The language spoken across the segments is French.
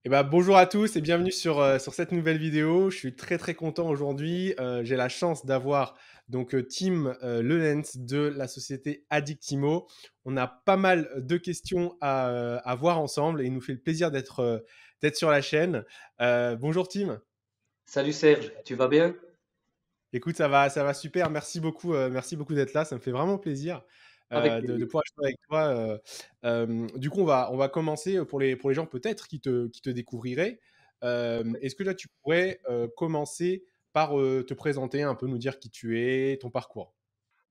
Bonjour à tous et bienvenue sur cette nouvelle vidéo. Je suis très très content aujourd'hui. J'ai la chance d'avoir Tim Lelens de la société Addictimo. On a pas mal de questions à voir ensemble et il nous fait le plaisir d'être sur la chaîne. Bonjour Tim. Salut Serge, tu vas bien? Écoute, ça va super. Merci beaucoup d'être là. Ça me fait vraiment plaisir Avec de plaisir. pouvoir échanger avec toi. Du coup, on va commencer pour les gens peut-être qui te découvriraient. Est-ce que là, tu pourrais commencer par te présenter, un peu nous dire qui tu es, ton parcours?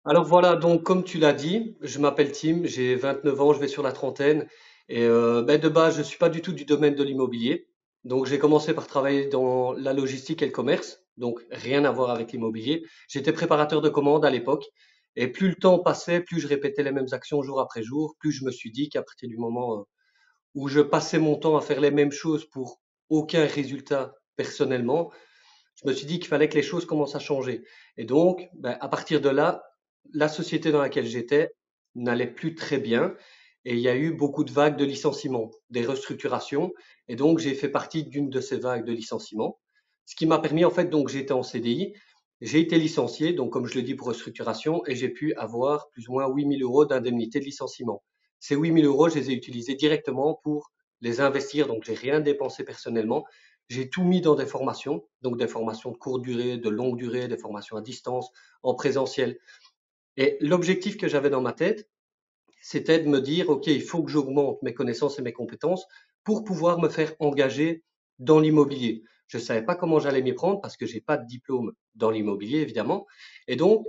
Alors voilà, donc comme tu l'as dit, je m'appelle Tim, j'ai 29 ans, je vais sur la trentaine et de base, je suis pas du tout du domaine de l'immobilier. Donc j'ai commencé par travailler dans la logistique et le commerce, donc rien à voir avec l'immobilier. J'étais préparateur de commandes à l'époque et plus le temps passait, plus je répétais les mêmes actions jour après jour, plus je me suis dit qu'à partir du moment où je passais mon temps à faire les mêmes choses pour aucun résultat personnellement, je me suis dit qu'il fallait que les choses commencent à changer. Et donc, à partir de là, la société dans laquelle j'étais n'allait plus très bien et il y a eu beaucoup de vagues de licenciements, des restructurations. Et donc, j'ai fait partie d'une de ces vagues de licenciements, ce qui m'a permis, en fait, donc j'étais en CDI, j'ai été licencié, donc comme je le dis pour restructuration, et j'ai pu avoir plus ou moins 8 000 € d'indemnité de licenciement. Ces 8 000 €, je les ai utilisés directement pour les investir, donc j'ai rien dépensé personnellement. J'ai tout mis dans des formations, donc des formations de courte durée, de longue durée, des formations à distance, en présentiel. Et l'objectif que j'avais dans ma tête, c'était de me dire, OK, il faut que j'augmente mes connaissances et mes compétences pour pouvoir me faire engager dans l'immobilier. Je ne savais pas comment j'allais m'y prendre parce que j'ai pas de diplôme dans l'immobilier, évidemment. Et donc,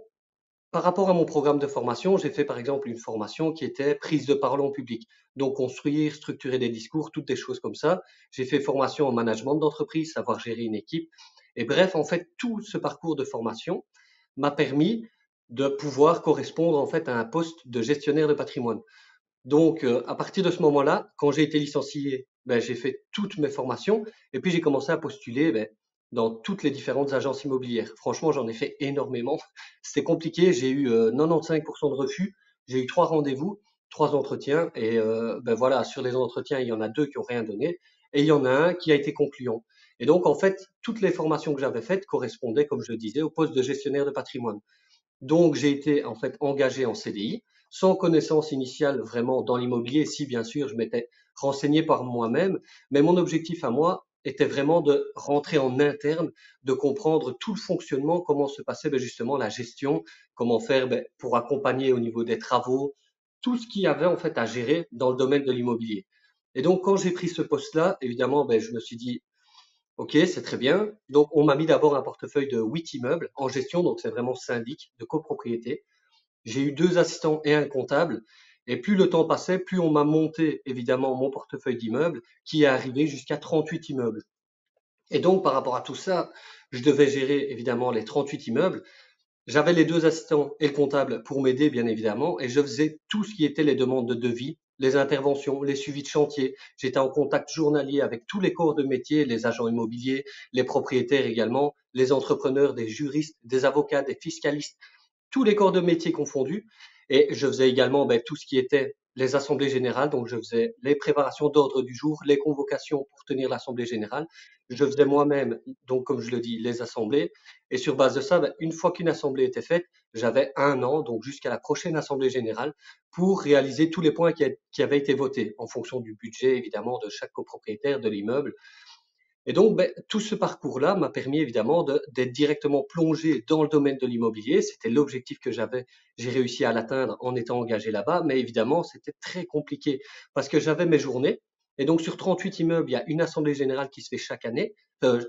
par rapport à mon programme de formation, j'ai fait par exemple une formation qui était prise de parole en public. Donc construire, structurer des discours, toutes des choses comme ça. J'ai fait formation en management d'entreprise, savoir gérer une équipe. Et bref, en fait, tout ce parcours de formation m'a permis de pouvoir correspondre en fait à un poste de gestionnaire de patrimoine. Donc, à partir de ce moment-là, quand j'ai été licencié, j'ai fait toutes mes formations et puis j'ai commencé à postuler dans toutes les différentes agences immobilières. Franchement, j'en ai fait énormément. C'était compliqué. J'ai eu 95% de refus. J'ai eu 3 rendez-vous, 3 entretiens et voilà, sur les entretiens, il y en a 2 qui ont rien donné et il y en a un qui a été concluant. Et donc, en fait, toutes les formations que j'avais faites correspondaient, comme je le disais, au poste de gestionnaire de patrimoine. Donc, j'ai été en fait engagé en CDI, sans connaissance initiale vraiment dans l'immobilier, si bien sûr je m'étais renseigné par moi-même, mais mon objectif à moi était vraiment de rentrer en interne, de comprendre tout le fonctionnement, comment se passait justement la gestion, comment faire pour accompagner au niveau des travaux, tout ce qu'il y avait en fait à gérer dans le domaine de l'immobilier. Et donc, quand j'ai pris ce poste-là, évidemment, je me suis dit, OK, c'est très bien. Donc, on m'a mis d'abord un portefeuille de 8 immeubles en gestion, donc c'est vraiment syndic de copropriété. J'ai eu 2 assistants et un comptable. Et plus le temps passait, plus on m'a monté évidemment mon portefeuille d'immeubles qui est arrivé jusqu'à 38 immeubles. Et donc, par rapport à tout ça, je devais gérer évidemment les 38 immeubles. J'avais les 2 assistants et le comptable pour m'aider, bien évidemment, et je faisais tout ce qui était les demandes de devis, les interventions, les suivis de chantier. J'étais en contact journalier avec tous les corps de métier, les agents immobiliers, les propriétaires également, les entrepreneurs, des juristes, des avocats, des fiscalistes, tous les corps de métier confondus. Et je faisais également tout ce qui était les assemblées générales. Donc, je faisais les préparations d'ordre du jour, les convocations pour tenir l'assemblée générale. Je faisais moi-même, donc, comme je le dis, les assemblées. Et sur base de ça, une fois qu'une assemblée était faite, j'avais un an, donc jusqu'à la prochaine assemblée générale, pour réaliser tous les points qui avaient été votés en fonction du budget, évidemment, de chaque copropriétaire de l'immeuble. Et donc, tout ce parcours-là m'a permis évidemment d'être directement plongé dans le domaine de l'immobilier. C'était l'objectif que j'avais. J'ai réussi à l'atteindre en étant engagé là-bas, mais évidemment, c'était très compliqué parce que j'avais mes journées. Et donc, sur 38 immeubles, il y a une assemblée générale qui se fait chaque année.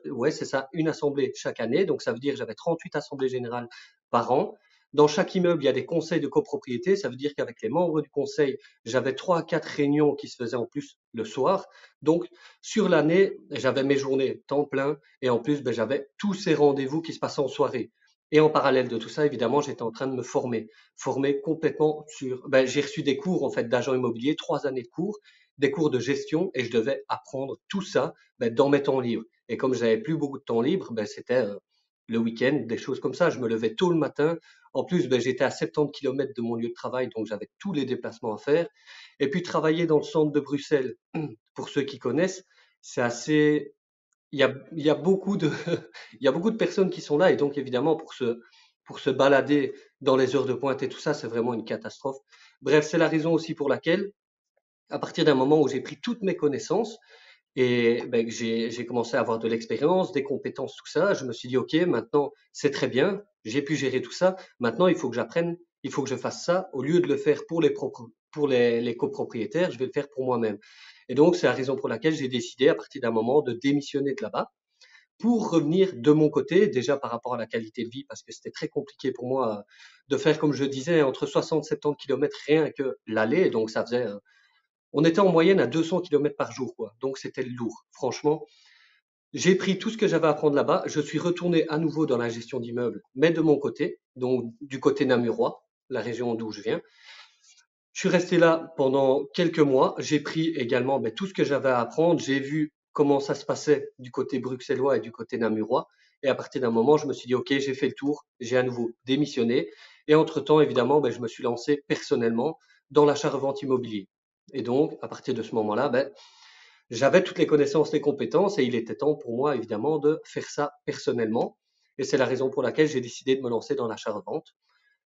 Ouais, c'est ça, une assemblée chaque année. Donc, ça veut dire que j'avais 38 assemblées générales par an. Dans chaque immeuble, il y a des conseils de copropriété. Ça veut dire qu'avec les membres du conseil, j'avais 3 à 4 réunions qui se faisaient en plus le soir. Donc, sur l'année, j'avais mes journées temps plein et en plus, j'avais tous ces rendez-vous qui se passaient en soirée. Et en parallèle de tout ça, évidemment, j'étais en train de me former complètement sur. J'ai reçu des cours en fait d'agent immobilier, 3 années de cours, des cours de gestion, et je devais apprendre tout ça dans mes temps libres. Et comme j'avais plus beaucoup de temps libre, c'était le week-end, des choses comme ça. Je me levais tôt le matin. En plus, j'étais à 70 kilomètres de mon lieu de travail, donc j'avais tous les déplacements à faire. Et puis travailler dans le centre de Bruxelles, pour ceux qui connaissent, c'est assez, il y a beaucoup de, il y a beaucoup de personnes qui sont là et donc évidemment pour se balader dans les heures de pointe et tout ça, c'est vraiment une catastrophe. Bref, c'est la raison aussi pour laquelle, à partir d'un moment où j'ai pris toutes mes connaissances et ben, que j'ai commencé à avoir de l'expérience, des compétences, tout ça, je me suis dit, OK, maintenant, c'est très bien, j'ai pu gérer tout ça. Maintenant, il faut que j'apprenne, il faut que je fasse ça. Au lieu de le faire pour pour les copropriétaires, je vais le faire pour moi-même. Et donc, c'est la raison pour laquelle j'ai décidé, à partir d'un moment, de démissionner de là-bas pour revenir de mon côté, déjà par rapport à la qualité de vie, parce que c'était très compliqué pour moi de faire, comme je disais, entre 60 et 70 kilomètres rien que l'aller. Donc, ça faisait, on était en moyenne à 200 kilomètres par jour, quoi. Donc, c'était lourd. Franchement, j'ai pris tout ce que j'avais à apprendre là-bas. Je suis retourné à nouveau dans la gestion d'immeubles, mais de mon côté, donc du côté namurois, la région d'où je viens. Je suis resté là pendant quelques mois. J'ai pris également tout ce que j'avais à apprendre. J'ai vu comment ça se passait du côté bruxellois et du côté namurois. Et à partir d'un moment, je me suis dit, OK, j'ai fait le tour. J'ai à nouveau démissionné. Et entre-temps, évidemment, je me suis lancé personnellement dans l'achat-revente immobilier. Et donc, à partir de ce moment-là, j'avais toutes les connaissances, les compétences, et il était temps pour moi, évidemment, de faire ça personnellement. Et c'est la raison pour laquelle j'ai décidé de me lancer dans l'achat-revente.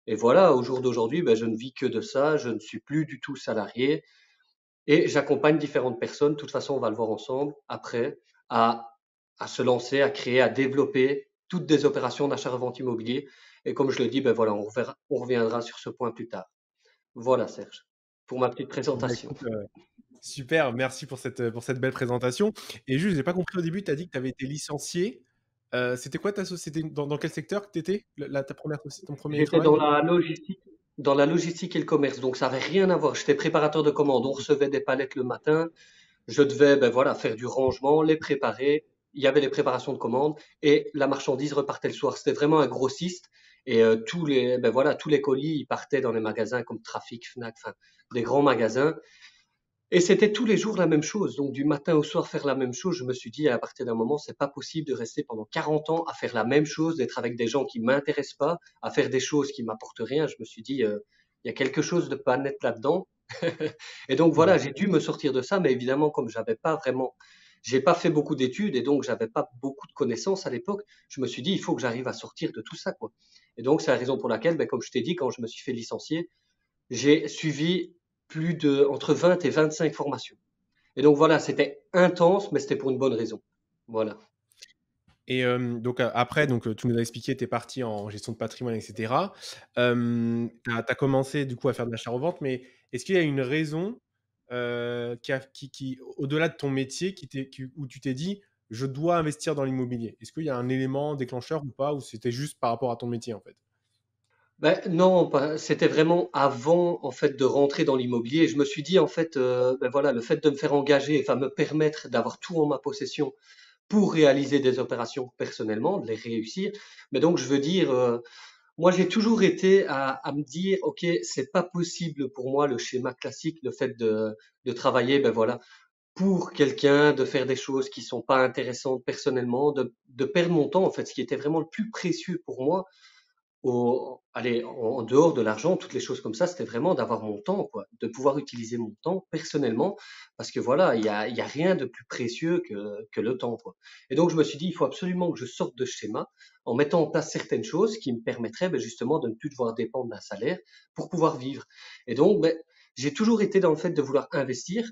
Et voilà, au jour d'aujourd'hui, je ne vis que de ça, je ne suis plus du tout salarié et j'accompagne différentes personnes. De toute façon, on va le voir ensemble après, à, à se lancer, à créer, à développer toutes des opérations d'achat-revente immobilier. Et comme je le dis, voilà, on reviendra sur ce point plus tard. Voilà, Serge, pour ma petite Bah, présentation. écoute, super, merci pour cette belle présentation. Et juste, j'ai pas compris au début, tu as dit que tu avais été licencié. C'était quoi ta société? Dans quel secteur que tu étais? Ta première, ton premier J'étais travail, du coup? dans la logistique et le commerce, donc ça avait rien à voir. J'étais préparateur de commandes. On recevait des palettes le matin. Je devais voilà, faire du rangement, les préparer. Il y avait les préparations de commandes et la marchandise repartait le soir. C'était vraiment un grossiste et voilà, tous les colis ils partaient dans les magasins comme Trafic, Fnac, enfin des grands magasins. Et c'était tous les jours la même chose. Donc du matin au soir faire la même chose. Je me suis dit à partir d'un moment, c'est pas possible de rester pendant 40 ans à faire la même chose, d'être avec des gens qui m'intéressent pas, à faire des choses qui m'apportent rien. Je me suis dit, il y a quelque chose de pas net là-dedans. Et donc voilà, Mhm. j'ai dû me sortir de ça, mais évidemment, comme j'ai pas fait beaucoup d'études et donc j'avais pas beaucoup de connaissances à l'époque, je me suis dit, il faut que j'arrive à sortir de tout ça, quoi. Et donc, c'est la raison pour laquelle, comme je t'ai dit, quand je me suis fait licencier, j'ai suivi entre 20 et 25 formations. Et donc voilà, c'était intense, mais c'était pour une bonne raison. Voilà. Et donc après, donc, tu nous as expliqué, tu es parti en gestion de patrimoine, et cetera. Tu as commencé du coup à faire de l'achat-revente, mais est-ce qu'il y a une raison, qui au-delà de ton métier où tu t'es dit: «Je dois investir dans l'immobilier»? Est-ce qu'il y a un élément déclencheur ou pas? Ou c'était juste par rapport à ton métier, en fait? Non, c'était vraiment avant en fait de rentrer dans l'immobilier. Je me suis dit en fait, voilà, le fait de me faire engager, enfin me permettre d'avoir tout en ma possession pour réaliser des opérations personnellement, de les réussir. Mais donc je veux dire, moi j'ai toujours été à me dire, ok, c'est pas possible pour moi le schéma classique, le fait de travailler, voilà, pour quelqu'un, de faire des choses qui sont pas intéressantes personnellement, de perdre mon temps en fait, ce qui était vraiment le plus précieux pour moi allez, en dehors de l'argent, toutes les choses comme ça, c'était vraiment d'avoir mon temps, quoi, de pouvoir utiliser mon temps personnellement, parce que voilà, il y a rien de plus précieux que le temps, quoi. Et donc, je me suis dit, il faut absolument que je sorte de ce schéma en mettant en place certaines choses qui me permettraient justement de ne plus devoir dépendre d'un salaire pour pouvoir vivre. Et donc, j'ai toujours été dans le fait de vouloir investir,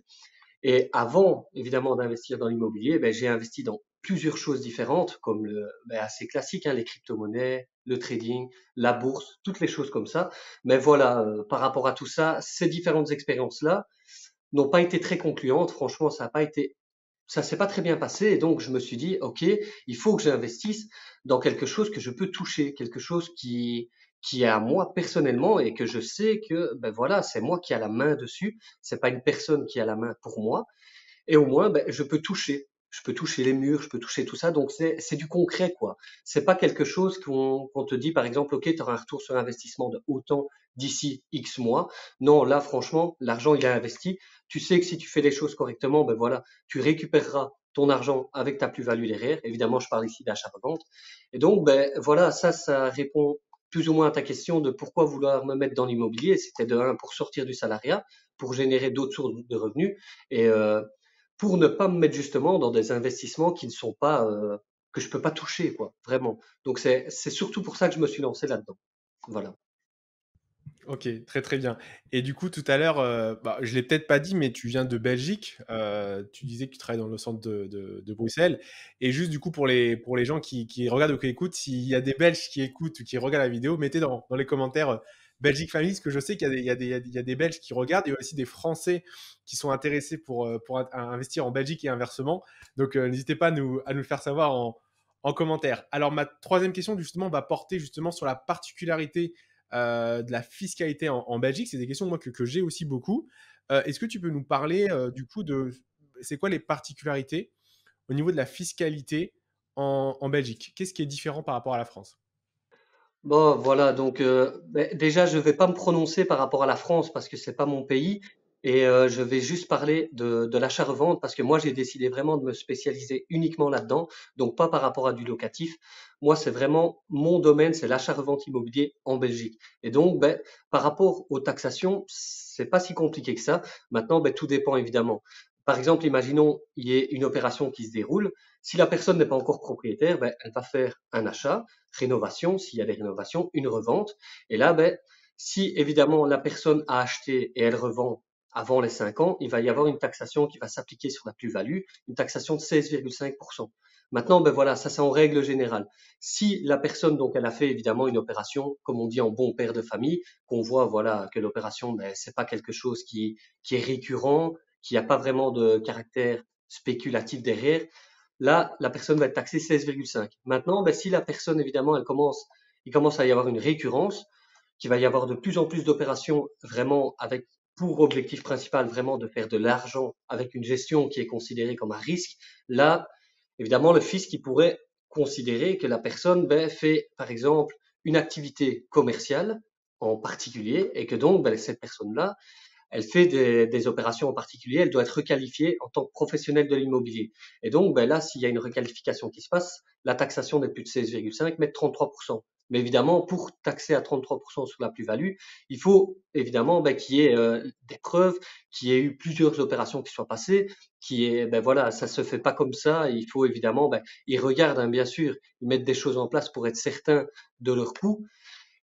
et avant, évidemment, d'investir dans l'immobilier, j'ai investi dans plusieurs choses différentes, comme assez classique, hein, les crypto-monnaies, le trading, la bourse, toutes les choses comme ça. Mais voilà, par rapport à tout ça, ces différentes expériences-là n'ont pas été très concluantes. Franchement, ça s'est pas très bien passé. Et donc, je me suis dit, OK, il faut que j'investisse dans quelque chose que je peux toucher, quelque chose qui est à moi personnellement et que je sais que, voilà, c'est moi qui a la main dessus. C'est pas une personne qui a la main pour moi. Et au moins, je peux toucher. Je peux toucher les murs, je peux toucher tout ça. Donc, c'est du concret, quoi. C'est pas quelque chose qu'on te dit, par exemple, OK, tu auras un retour sur investissement de autant d'ici X mois. Non, là, franchement, l'argent, il est investi. Tu sais que si tu fais les choses correctement, voilà, tu récupéreras ton argent avec ta plus-value derrière. Évidemment, je parle ici d'achat-revente. Et donc, voilà, ça répond plus ou moins à ta question de pourquoi vouloir me mettre dans l'immobilier. C'était de un, pour sortir du salariat, pour générer d'autres sources de revenus. Et pour ne pas me mettre justement dans des investissements qui ne sont pas, que je peux pas toucher, quoi, vraiment. Donc c'est surtout pour ça que je me suis lancé là-dedans. Voilà. Ok, très très bien. Et du coup, tout à l'heure, bah, je l'ai peut-être pas dit, mais tu viens de Belgique. Tu disais que tu travailles dans le centre de Bruxelles. Et juste du coup, pour les gens qui regardent ou qui écoutent, s'il y a des Belges qui écoutent ou qui regardent la vidéo, mettez dans les commentaires Belgique Family, parce que je sais qu'il y a des, il y a des, il y a des Belges qui regardent. Il y a aussi des Français qui sont intéressés pour investir en Belgique et inversement. Donc, n'hésitez pas à nous le faire savoir en commentaire. Alors, ma troisième question, justement, va porter justement sur la particularité de la fiscalité en Belgique. C'est des questions moi, que j'ai aussi beaucoup. Est-ce que tu peux nous parler du coup de c'est quoi les particularités au niveau de la fiscalité en Belgique? Qu'est-ce qui est différent par rapport à la France? Bon, voilà, donc déjà, je vais pas me prononcer par rapport à la France parce que c'est pas mon pays et je vais juste parler de l'achat-revente parce que moi, j'ai décidé vraiment de me spécialiser uniquement là-dedans, donc pas par rapport à du locatif. Moi, c'est vraiment mon domaine, c'est l'achat-revente immobilier en Belgique. Et donc, par rapport aux taxations, c'est pas si compliqué que ça. Maintenant, tout dépend évidemment. Par exemple, imaginons il y ait une opération qui se déroule. Si la personne n'est pas encore propriétaire, elle va faire un achat rénovation, s'il y a des rénovations, une revente. Et là, si évidemment la personne a acheté et elle revend avant les 5 ans, il va y avoir une taxation qui va s'appliquer sur la plus-value, une taxation de 16,5%. Maintenant, voilà, ça c'est en règle générale. Si la personne, donc, elle a fait évidemment une opération, comme on dit en bon père de famille, qu'on voit, voilà, que l'opération, c'est pas quelque chose qui est récurrent, qui n'a pas vraiment de caractère spéculatif derrière, là, la personne va être taxée 16,5. Maintenant, si la personne, évidemment, il commence à y avoir une récurrence, qu'il va y avoir de plus en plus d'opérations vraiment avec pour objectif principal vraiment de faire de l'argent avec une gestion qui est considérée comme un risque, là, évidemment, le fisc qui pourrait considérer que la personne fait, par exemple, une activité commerciale en particulier et que donc cette personne-là, elle fait des opérations en particulier, elle doit être requalifiée en tant que professionnelle de l'immobilier. Et donc, là, s'il y a une requalification qui se passe, la taxation n'est plus de 16,5, mais de 33%. Mais évidemment, pour taxer à 33% sur la plus-value, il faut évidemment qu'il y ait des preuves, qu'il y ait eu plusieurs opérations qui soient passées, qui est, voilà, ça se fait pas comme ça. Il faut évidemment, ils regardent, hein, bien sûr, ils mettent des choses en place pour être certains de leur coût.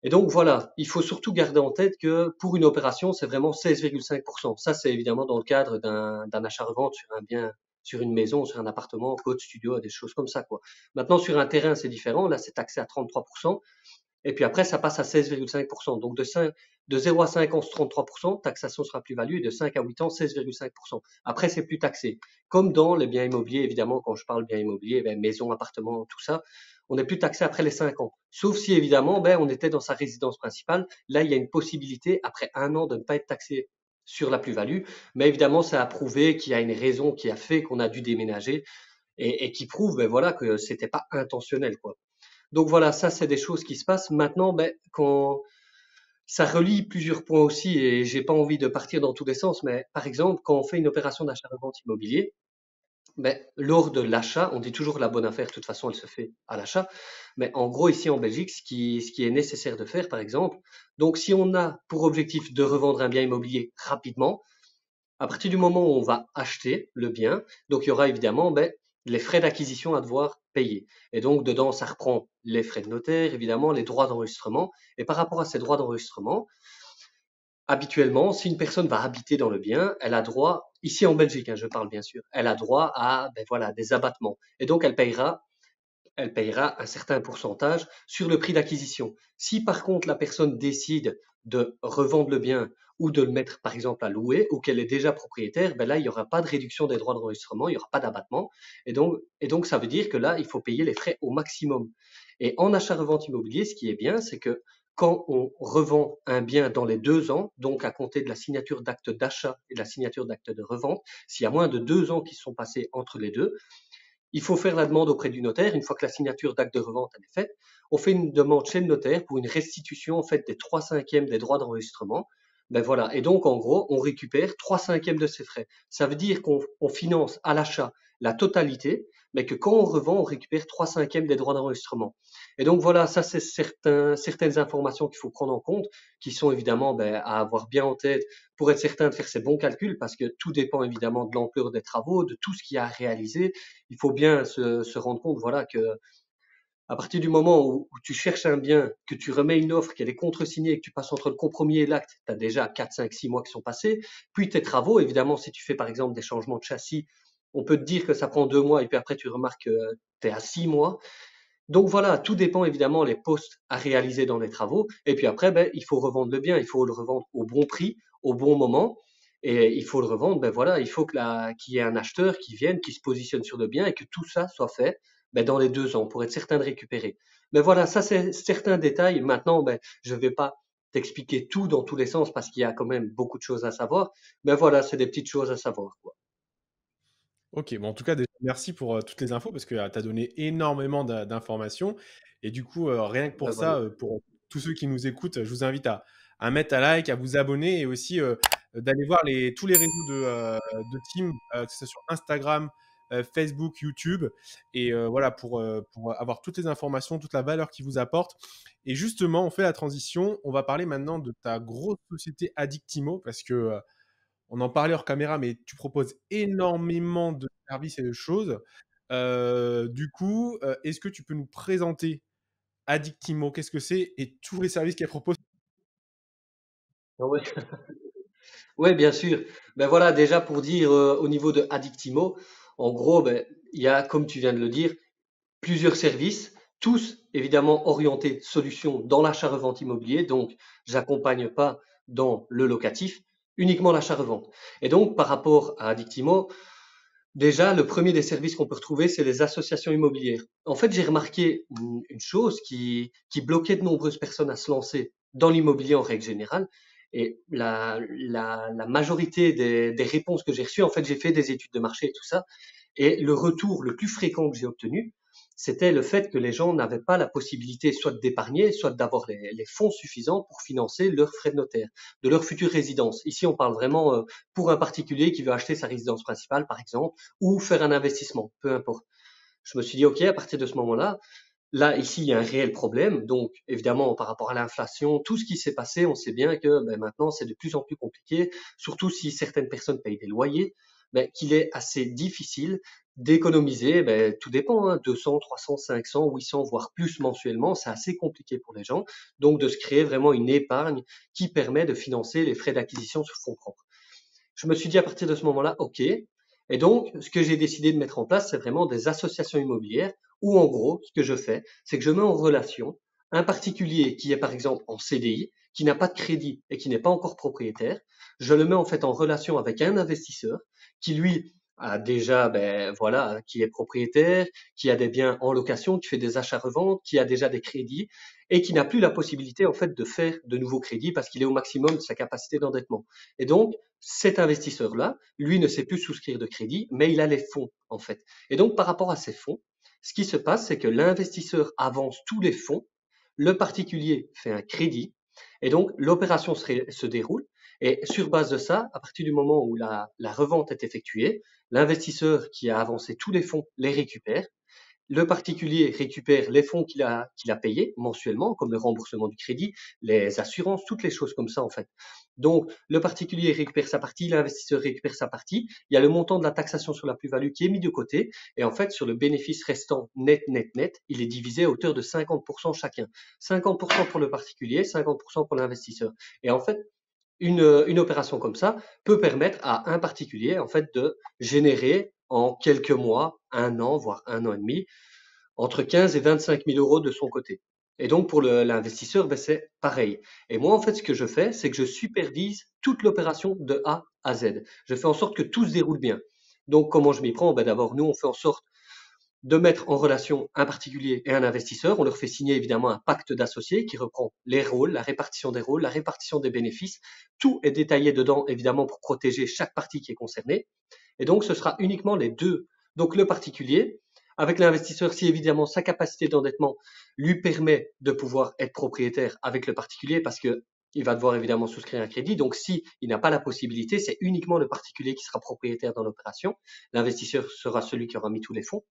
Et donc voilà, il faut surtout garder en tête que pour une opération, c'est vraiment 16,5%. Ça, c'est évidemment dans le cadre d'un achat-revente sur un bien, sur une maison, sur un appartement, côte, studio, des choses comme ça, quoi. Maintenant, sur un terrain, c'est différent. Là, c'est taxé à 33%. Et puis après, ça passe à 16,5%. Donc de 0 à 5 ans, c'est 33%, taxation sera plus-value, et de 5 à 8 ans, 16,5%. Après, c'est plus taxé. Comme dans les biens immobiliers, évidemment, quand je parle biens immobiliers, maison, appartement, tout ça, on n'est plus taxé après les 5 ans. Sauf si, évidemment, on était dans sa résidence principale. Là, il y a une possibilité, après un an, de ne pas être taxé sur la plus-value. Mais évidemment, ça a prouvé qu'il y a une raison qui a fait qu'on a dû déménager et qui prouve, voilà, que c'était pas intentionnel, quoi. Donc voilà, ça c'est des choses qui se passent. Maintenant, quand ça relie plusieurs points aussi, et j'ai pas envie de partir dans tous les sens, mais par exemple, quand on fait une opération d'achat-revente immobilier, lors de l'achat, on dit toujours la bonne affaire, de toute façon elle se fait à l'achat, mais en gros ici en Belgique, ce qui est nécessaire de faire, par exemple, donc si on a pour objectif de revendre un bien immobilier rapidement, à partir du moment où on va acheter le bien, donc il y aura évidemment les frais d'acquisition à devoir payer. Et donc dedans, ça reprend les frais de notaire, évidemment, les droits d'enregistrement. Et par rapport à ces droits d'enregistrement, habituellement, si une personne va habiter dans le bien, elle a droit, ici en Belgique, hein, je parle bien sûr, elle a droit à voilà, des abattements. Et donc elle payera un certain pourcentage sur le prix d'acquisition. Si par contre la personne décide de revendre le bien ou de le mettre par exemple à louer ou qu'elle est déjà propriétaire, là il n'y aura pas de réduction des droits d'enregistrement, il n'y aura pas d'abattement et donc ça veut dire que là il faut payer les frais au maximum. Et en achat-revente immobilier, ce qui est bien, c'est que quand on revend un bien dans les 2 ans, donc à compter de la signature d'acte d'achat et de la signature d'acte de revente, s'il y a moins de 2 ans qui sont passés entre les deux, il faut faire la demande auprès du notaire. Une fois que la signature d'acte de revente est faite, on fait une demande chez le notaire pour une restitution en fait des 3/5 des droits d'enregistrement. Voilà. Et donc, en gros, on récupère 3/5 de ces frais. Ça veut dire qu'on finance à l'achat la totalité, mais que quand on revend, on récupère 3/5 des droits d'enregistrement. Et donc voilà, ça c'est certaines informations qu'il faut prendre en compte, qui sont évidemment à avoir bien en tête pour être certain de faire ces bons calculs, parce que tout dépend évidemment de l'ampleur des travaux, de tout ce qu'il y a à réaliser. Il faut bien se rendre compte, voilà, que à partir du moment où tu cherches un bien, que tu remets une offre, qu'elle est contresignée, que tu passes entre le compromis et l'acte, tu as déjà 4, 5, 6 mois qui sont passés. Puis tes travaux, évidemment, si tu fais par exemple des changements de châssis, on peut te dire que ça prend 2 mois et puis après tu remarques que tu es à 6 mois. Donc voilà, tout dépend évidemment les postes à réaliser dans les travaux. Et puis après, il faut revendre le bien, il faut le revendre au bon prix, au bon moment. Et il faut le revendre, voilà, il faut qu'il y ait un acheteur qui vienne, qui se positionne sur le bien et que tout ça soit fait dans les 2 ans pour être certain de récupérer. Mais voilà, ça c'est certains détails. Maintenant, je ne vais pas t'expliquer tout dans tous les sens parce qu'il y a quand même beaucoup de choses à savoir. Mais voilà, c'est des petites choses à savoir, quoi. OK, bon, en tout cas, déjà, merci pour, toutes les infos parce que, tu as donné énormément d'informations et du coup, rien que pour Voilà. ça, pour tous ceux qui nous écoutent, je vous invite à mettre un like, à vous abonner et aussi, d'aller voir tous les réseaux de Tim, que ce soit sur Instagram, Facebook, YouTube et voilà pour avoir toutes les informations, toute la valeur qu'il vous apporte et justement, on fait la transition, on va parler maintenant de ta grosse société Addictimo parce que, on en parlait hors caméra, mais tu proposes énormément de services et de choses. Du coup, est-ce que tu peux nous présenter Addictimo, qu'est-ce que c'est et tous les services qu'elle propose? Ah ouais. Oui, bien sûr. Voilà, déjà pour dire au niveau de Addictimo, en gros, il y a, comme tu viens de le dire, plusieurs services, tous évidemment orientés solutions dans l'achat-revente immobilier. Donc, j'accompagne pas dans le locatif, uniquement l'achat-revente. Et donc, par rapport à Addictimo, déjà, le premier des services qu'on peut retrouver, c'est les associations immobilières. En fait, j'ai remarqué une chose qui bloquait de nombreuses personnes à se lancer dans l'immobilier en règle générale. Et la majorité des réponses que j'ai reçues, en fait, j'ai fait des études de marché et tout ça. Et le retour le plus fréquent que j'ai obtenu, c'était le fait que les gens n'avaient pas la possibilité soit d'épargner, soit d'avoir les fonds suffisants pour financer leurs frais de notaire, de leur future résidence. Ici, on parle vraiment pour un particulier qui veut acheter sa résidence principale, par exemple, ou faire un investissement, peu importe. Je me suis dit, OK, à partir de ce moment-là, là, ici, il y a un réel problème. Donc, évidemment, par rapport à l'inflation, tout ce qui s'est passé, on sait bien que maintenant, c'est de plus en plus compliqué, surtout si certaines personnes payent des loyers, qu'il est assez difficile d'économiser. Tout dépend, hein, 200, 300, 500, 800, voire plus mensuellement. C'est assez compliqué pour les gens. Donc, de se créer vraiment une épargne qui permet de financer les frais d'acquisition sur fonds propres. Je me suis dit à partir de ce moment-là, OK. Et donc, ce que j'ai décidé de mettre en place, c'est vraiment des associations immobilières où, en gros, ce que je fais, c'est que je mets en relation un particulier qui est, par exemple, en CDI, qui n'a pas de crédit et qui n'est pas encore propriétaire. Je le mets en fait en relation avec un investisseur qui, lui, a déjà, voilà, qui est propriétaire, qui a des biens en location, qui fait des achats-reventes, qui a déjà des crédits et qui n'a plus la possibilité, en fait, de faire de nouveaux crédits parce qu'il est au maximum de sa capacité d'endettement. Et donc, cet investisseur-là, lui, ne sait plus souscrire de crédit, mais il a les fonds, en fait. Et donc, par rapport à ces fonds, ce qui se passe, c'est que l'investisseur avance tous les fonds, le particulier fait un crédit, et donc l'opération se déroule. Et sur base de ça, à partir du moment où la revente est effectuée, l'investisseur qui a avancé tous les fonds les récupère. Le particulier récupère les fonds qu'il a payés mensuellement, comme le remboursement du crédit, les assurances, toutes les choses comme ça en fait. Donc, le particulier récupère sa partie, l'investisseur récupère sa partie. Il y a le montant de la taxation sur la plus-value qui est mis de côté. Et en fait, sur le bénéfice restant net, net, net, il est divisé à hauteur de 50% chacun. 50% pour le particulier, 50% pour l'investisseur. Et en fait, une opération comme ça peut permettre à un particulier en fait de générer en quelques mois, un an, voire un an et demi, entre 15 et 25 000 euros de son côté. Et donc pour l'investisseur, c'est pareil. Et moi, en fait, ce que je fais, c'est que je supervise toute l'opération de A à Z. Je fais en sorte que tout se déroule bien. Donc comment je m'y prends? D'abord, nous, on fait en sorte de mettre en relation un particulier et un investisseur. On leur fait signer évidemment un pacte d'associés qui reprend les rôles, la répartition des rôles, la répartition des bénéfices. Tout est détaillé dedans, évidemment, pour protéger chaque partie qui est concernée. Et donc, ce sera uniquement les deux. Donc, le particulier, avec l'investisseur, si évidemment sa capacité d'endettement lui permet de pouvoir être propriétaire avec le particulier, parce que il va devoir évidemment souscrire un crédit. Donc, si il n'a pas la possibilité, c'est uniquement le particulier qui sera propriétaire dans l'opération. L'investisseur sera celui qui aura mis tous les fonds.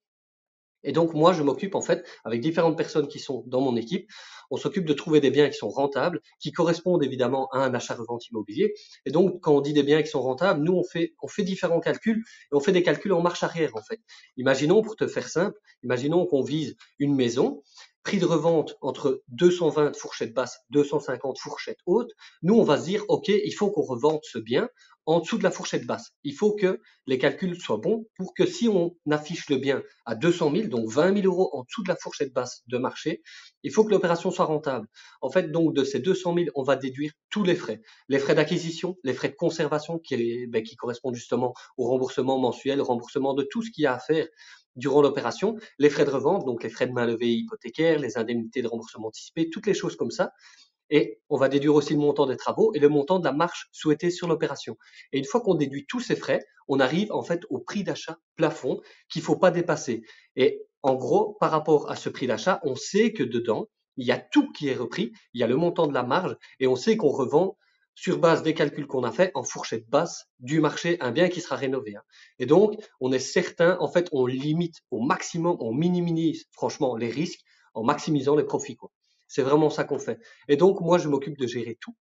Et donc, moi, je m'occupe, en fait, avec différentes personnes qui sont dans mon équipe, on s'occupe de trouver des biens qui sont rentables, qui correspondent évidemment à un achat-revente immobilier. Et donc, quand on dit des biens qui sont rentables, nous, on fait différents calculs et on fait des calculs en marche arrière, en fait. Imaginons, pour te faire simple, imaginons qu'on vise une maison, prix de revente entre 220 fourchettes basses, 250 fourchettes hautes. Nous, on va se dire, OK, il faut qu'on revende ce bien en dessous de la fourchette basse. Il faut que les calculs soient bons pour que si on affiche le bien à 200 000, donc 20 000 euros en dessous de la fourchette basse de marché, il faut que l'opération soit rentable. En fait, donc de ces 200 000, on va déduire tous les frais d'acquisition, les frais de conservation qui correspondent justement au remboursement mensuel, au remboursement de tout ce qu'il y a à faire durant l'opération, les frais de revente, donc les frais de main-levée hypothécaire, les indemnités de remboursement anticipé, toutes les choses comme ça. Et on va déduire aussi le montant des travaux et le montant de la marge souhaitée sur l'opération. Et une fois qu'on déduit tous ces frais, on arrive en fait au prix d'achat plafond qu'il ne faut pas dépasser. Et en gros, par rapport à ce prix d'achat, on sait que dedans, il y a tout qui est repris, il y a le montant de la marge et on sait qu'on revend sur base des calculs qu'on a fait en fourchette basse du marché un bien qui sera rénové. Et donc, on est certain, en fait, on limite au maximum, on minimise franchement les risques en maximisant les profits, quoi. C'est vraiment ça qu'on fait. Et donc, moi, je m'occupe de gérer tout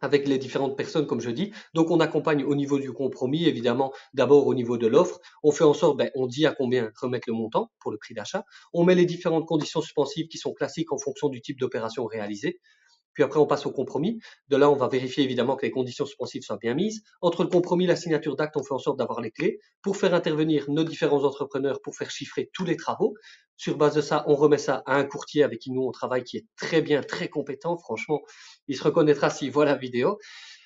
avec les différentes personnes, comme je dis. Donc, on accompagne au niveau du compromis, évidemment, d'abord au niveau de l'offre. On fait en sorte, on dit à combien remettre le montant pour le prix d'achat. On met les différentes conditions suspensives qui sont classiques en fonction du type d'opération réalisée. Puis après, on passe au compromis. De là, on va vérifier évidemment que les conditions suspensives soient bien mises. Entre le compromis et la signature d'acte, on fait en sorte d'avoir les clés pour faire intervenir nos différents entrepreneurs pour faire chiffrer tous les travaux. Sur base de ça, on remet ça à un courtier avec qui nous on travaille, qui est très bien, très compétent. Franchement, il se reconnaîtra s'il voit la vidéo.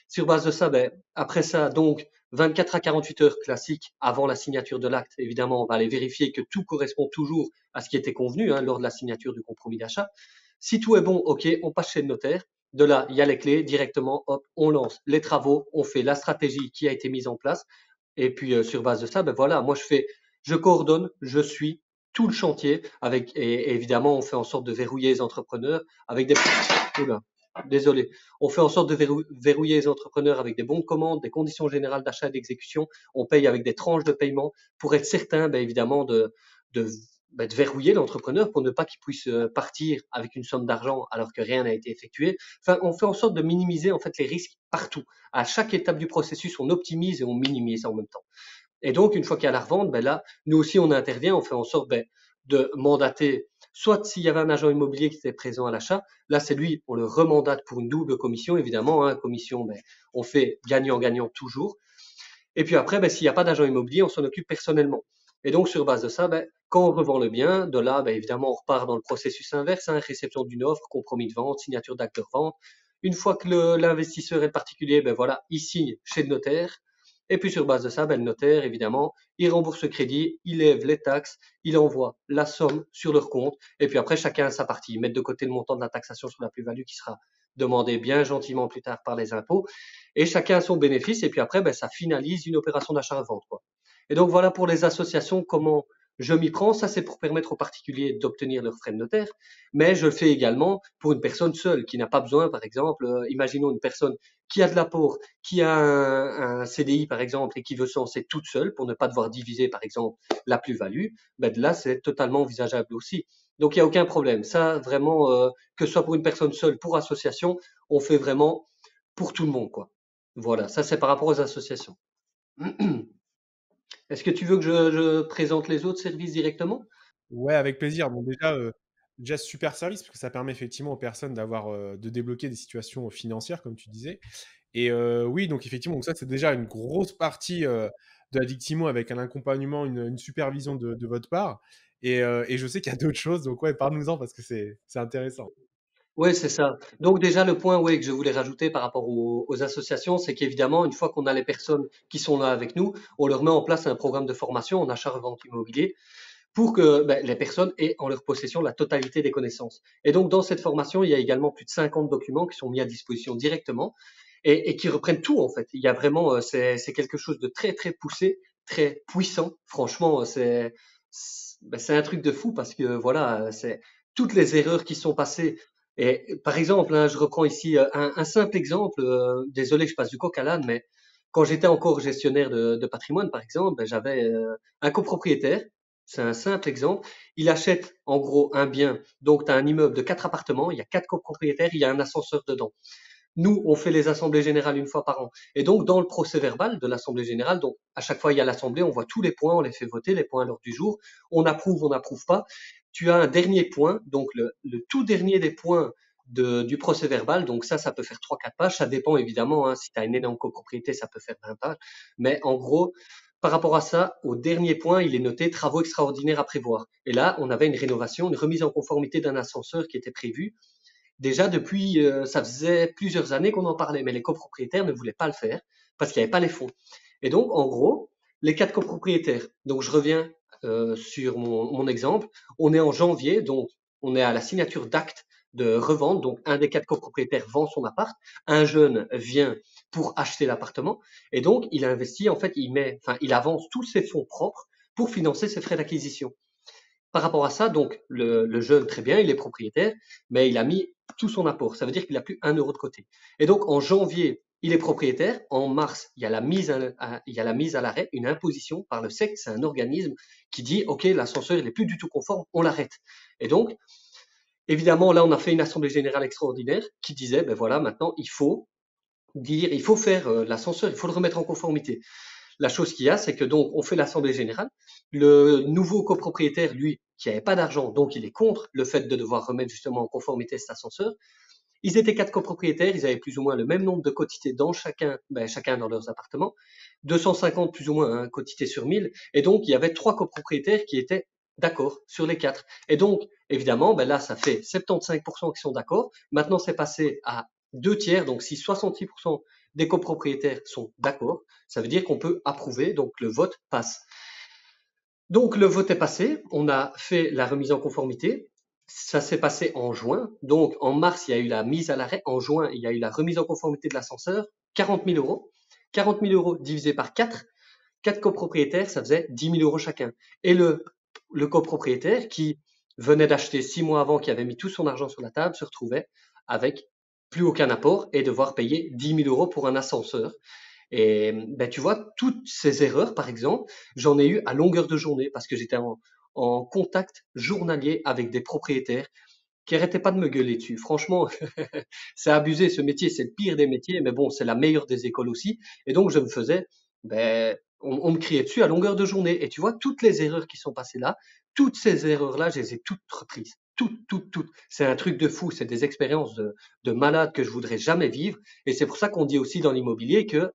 Sur base de ça, après ça, donc 24 à 48 heures classiques avant la signature de l'acte, évidemment, on va aller vérifier que tout correspond toujours à ce qui était convenu lors de la signature du compromis d'achat. Si tout est bon, OK, on passe chez le notaire. De là, il y a les clés directement, hop, on lance les travaux, on fait la stratégie qui a été mise en place. Et puis sur base de ça, voilà, moi je coordonne, je suis tout le chantier avec, et évidemment, on fait en sorte de verrouiller les entrepreneurs avec des, oula, désolé, on fait en sorte de verrouiller les entrepreneurs avec des bons de commande, des conditions générales d'achat et d'exécution. On paye avec des tranches de paiement pour être certain, évidemment, de de verrouiller l'entrepreneur pour ne pas qu'il puisse partir avec une somme d'argent alors que rien n'a été effectué. Enfin, on fait en sorte de minimiser en fait les risques partout. À chaque étape du processus, on optimise et on minimise en même temps. Et donc, une fois qu'il y a la revente, là, nous aussi, on intervient, on fait en sorte de mandater, soit s'il y avait un agent immobilier qui était présent à l'achat, là, c'est lui, on le remandate pour une double commission, évidemment, commission, on fait gagnant-gagnant toujours. Et puis après, s'il n'y a pas d'agent immobilier, on s'en occupe personnellement. Et donc, sur base de ça, quand on revend le bien, de là, évidemment, on repart dans le processus inverse, réception d'une offre, compromis de vente, signature d'acte de vente. Une fois que l'investisseur est particulier, voilà, il signe chez le notaire. Et puis, sur base de ça, le notaire, évidemment, il rembourse le crédit, il lève les taxes, il envoie la somme sur leur compte. Et puis après, chacun a sa partie. Ils mettent de côté le montant de la taxation sur la plus-value qui sera demandé bien gentiment plus tard par les impôts. Et chacun a son bénéfice. Et puis après, ça finalise une opération d'achat-vente, quoi. Et donc voilà pour les associations, comment je m'y prends. Ça, c'est pour permettre aux particuliers d'obtenir leurs frais de notaire. Mais je le fais également pour une personne seule qui n'a pas besoin, par exemple, imaginons une personne qui a de l'apport, qui a un CDI, par exemple, et qui veut se lancer toute seule pour ne pas devoir diviser, par exemple, la plus-value. De là, c'est totalement envisageable aussi. Donc, il n'y a aucun problème. Ça, vraiment, que ce soit pour une personne seule, pour association, on fait vraiment pour tout le monde, quoi. Voilà, ça c'est par rapport aux associations. Est-ce que tu veux que je présente les autres services directement? Ouais, avec plaisir. Bon, déjà super service parce que ça permet effectivement aux personnes d'avoir, de débloquer des situations financières, comme tu disais. Et oui, donc effectivement, donc ça, c'est déjà une grosse partie, de Addictimo avec un accompagnement, une supervision de votre part. Et je sais qu'il y a d'autres choses, donc ouais, parle-nous-en parce que c'est intéressant. Oui, c'est ça. Donc déjà, le point ouais, que je voulais rajouter par rapport aux associations, c'est qu'évidemment, une fois qu'on a les personnes qui sont là avec nous, on leur met en place un programme de formation en achat-revente immobilier pour que les personnes aient en leur possession la totalité des connaissances. Et donc, dans cette formation, il y a également plus de 50 documents qui sont mis à disposition directement et qui reprennent tout, en fait. Il y a vraiment, c'est quelque chose de très, très poussé, très puissant. Franchement, c'est un truc de fou parce que voilà, c'est toutes les erreurs qui sont passées Et par exemple, hein, je reprends ici un simple exemple. Désolé, je passe du coq à l'âne, mais quand j'étais encore gestionnaire de patrimoine, par exemple, ben, j'avais un copropriétaire. C'est un simple exemple. Il achète en gros un bien. Donc, tu as un immeuble de 4 appartements. Il y a 4 copropriétaires. Il y a un ascenseur dedans. Nous, on fait les assemblées générales une fois par an. Et donc, dans le procès-verbal de l'assemblée générale, donc à chaque fois il y a l'assemblée, on voit tous les points, on les fait voter, les points à l'ordre du jour. On n'approuve pas. Tu as un dernier point, donc le tout dernier des points du procès-verbal. Donc ça peut faire 3 4 pages. Ça dépend évidemment. Hein, si tu as une énorme copropriété, ça peut faire 20 pages. Mais en gros, par rapport à ça, au dernier point, il est noté travaux extraordinaires à prévoir. Et là, on avait une rénovation, une remise en conformité d'un ascenseur qui était prévue. Déjà depuis, ça faisait plusieurs années qu'on en parlait, mais les copropriétaires ne voulaient pas le faire parce qu'il n'y avait pas les fonds. Et donc, en gros, les 4 copropriétaires, donc je reviens sur mon exemple, on est en janvier, donc on est à la signature d'acte de revente, donc un des 4 copropriétaires vend son appart, un jeune vient pour acheter l'appartement, et donc il investit, en fait, il avance tous ses fonds propres pour financer ses frais d'acquisition. Par rapport à ça, donc le jeune, très bien, il est propriétaire, mais il a mis tout son apport. Ça veut dire qu'il n'a plus 1 euro de côté. Et donc en janvier, il est propriétaire. En mars, il y a la mise à l'arrêt, une imposition par le SEC, c'est un organisme qui dit OK, l'ascenseur il est plus du tout conforme, on l'arrête. Et donc évidemment là, on a fait une assemblée générale extraordinaire qui disait ben voilà, maintenant il faut faire l'ascenseur, il faut le remettre en conformité. La chose qu'il y a, c'est que donc on fait l'assemblée générale. Le nouveau copropriétaire, lui, qui n'avait pas d'argent, donc il est contre le fait de devoir remettre justement en conformité cet ascenseur. Ils étaient 4 copropriétaires, ils avaient plus ou moins le même nombre de quotités dans chacun dans leurs appartements, 250 plus ou moins hein, quotités sur 1000, et donc il y avait 3 copropriétaires qui étaient d'accord sur les 4. Et donc, évidemment, ben là, ça fait 75% qui sont d'accord. Maintenant, c'est passé à 2 tiers, donc si 66% des copropriétaires sont d'accord, ça veut dire qu'on peut approuver, donc le vote passe. Donc le vote est passé, on a fait la remise en conformité, ça s'est passé en juin, donc en mars il y a eu la mise à l'arrêt, en juin il y a eu la remise en conformité de l'ascenseur, 40 000 euros, 40 000 euros divisé par 4 copropriétaires, ça faisait 10 000 euros chacun. Et le copropriétaire qui venait d'acheter 6 mois avant, qui avait mis tout son argent sur la table, se retrouvait avec plus aucun apport et devoir payer 10 000 euros pour un ascenseur. Et ben, tu vois, toutes ces erreurs, par exemple, j'en ai eu à longueur de journée parce que j'étais en contact journalier avec des propriétaires qui arrêtaient pas de me gueuler dessus. Franchement, c'est abusé ce métier, c'est le pire des métiers, mais bon, c'est la meilleure des écoles aussi. Et donc, je me faisais, ben, on me criait dessus à longueur de journée. Et tu vois, toutes les erreurs qui sont passées là, toutes ces erreurs-là, je les ai toutes reprises. Toutes, toutes, toutes. C'est un truc de fou, c'est des expériences de malade que je voudrais jamais vivre. Et c'est pour ça qu'on dit aussi dans l'immobilier que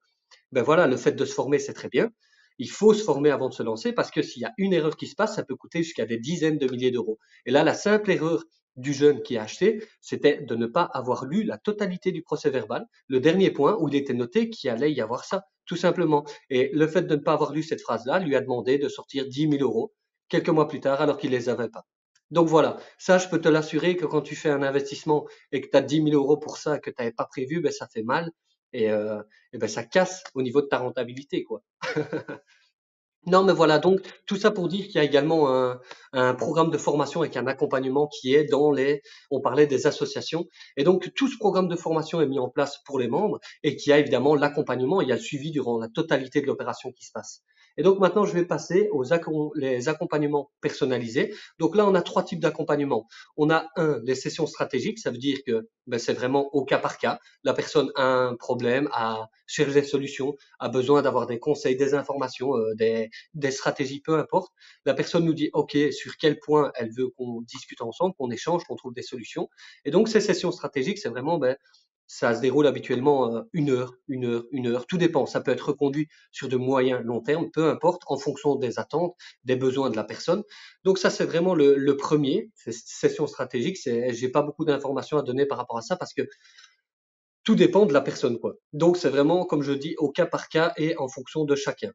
ben voilà, le fait de se former, c'est très bien. Il faut se former avant de se lancer parce que s'il y a une erreur qui se passe, ça peut coûter jusqu'à des dizaines de milliers d'euros. Et là, la simple erreur du jeune qui a acheté, c'était de ne pas avoir lu la totalité du procès verbal, le dernier point où il était noté qu'il allait y avoir ça, tout simplement. Et le fait de ne pas avoir lu cette phrase-là lui a demandé de sortir 10 000 euros quelques mois plus tard alors qu'il les avait pas. Donc voilà, ça je peux te l'assurer que quand tu fais un investissement et que tu as 10 000 euros pour ça que tu n'avais pas prévu, ben ça fait mal. Et ben ça casse au niveau de ta rentabilité, quoi. Non, mais voilà, donc tout ça pour dire qu'il y a également un programme de formation avec un accompagnement qui est on parlait des associations, et donc tout ce programme de formation est mis en place pour les membres et qui a évidemment l'accompagnement, il y a le suivi durant la totalité de l'opération qui se passe. Et donc maintenant, je vais passer les accompagnements personnalisés. Donc là, on a 3 types d'accompagnement. On a les sessions stratégiques, ça veut dire que ben, c'est vraiment au cas par cas. La personne a un problème, cherche des solutions, a besoin d'avoir des conseils, des informations, des stratégies, peu importe. La personne nous dit, OK, sur quel point elle veut qu'on discute ensemble, qu'on échange, qu'on trouve des solutions. Et donc, ces sessions stratégiques, c'est vraiment, ben, ça se déroule habituellement 1 heure, 1 heure, 1 heure. Tout dépend. Ça peut être reconduit sur de moyens, long terme, peu importe, en fonction des attentes, des besoins de la personne. Donc ça, c'est vraiment le premier. Ces sessions stratégiques, j'ai pas beaucoup d'informations à donner par rapport à ça parce que tout dépend de la personne, quoi. Donc c'est vraiment, comme je dis, au cas par cas et en fonction de chacun.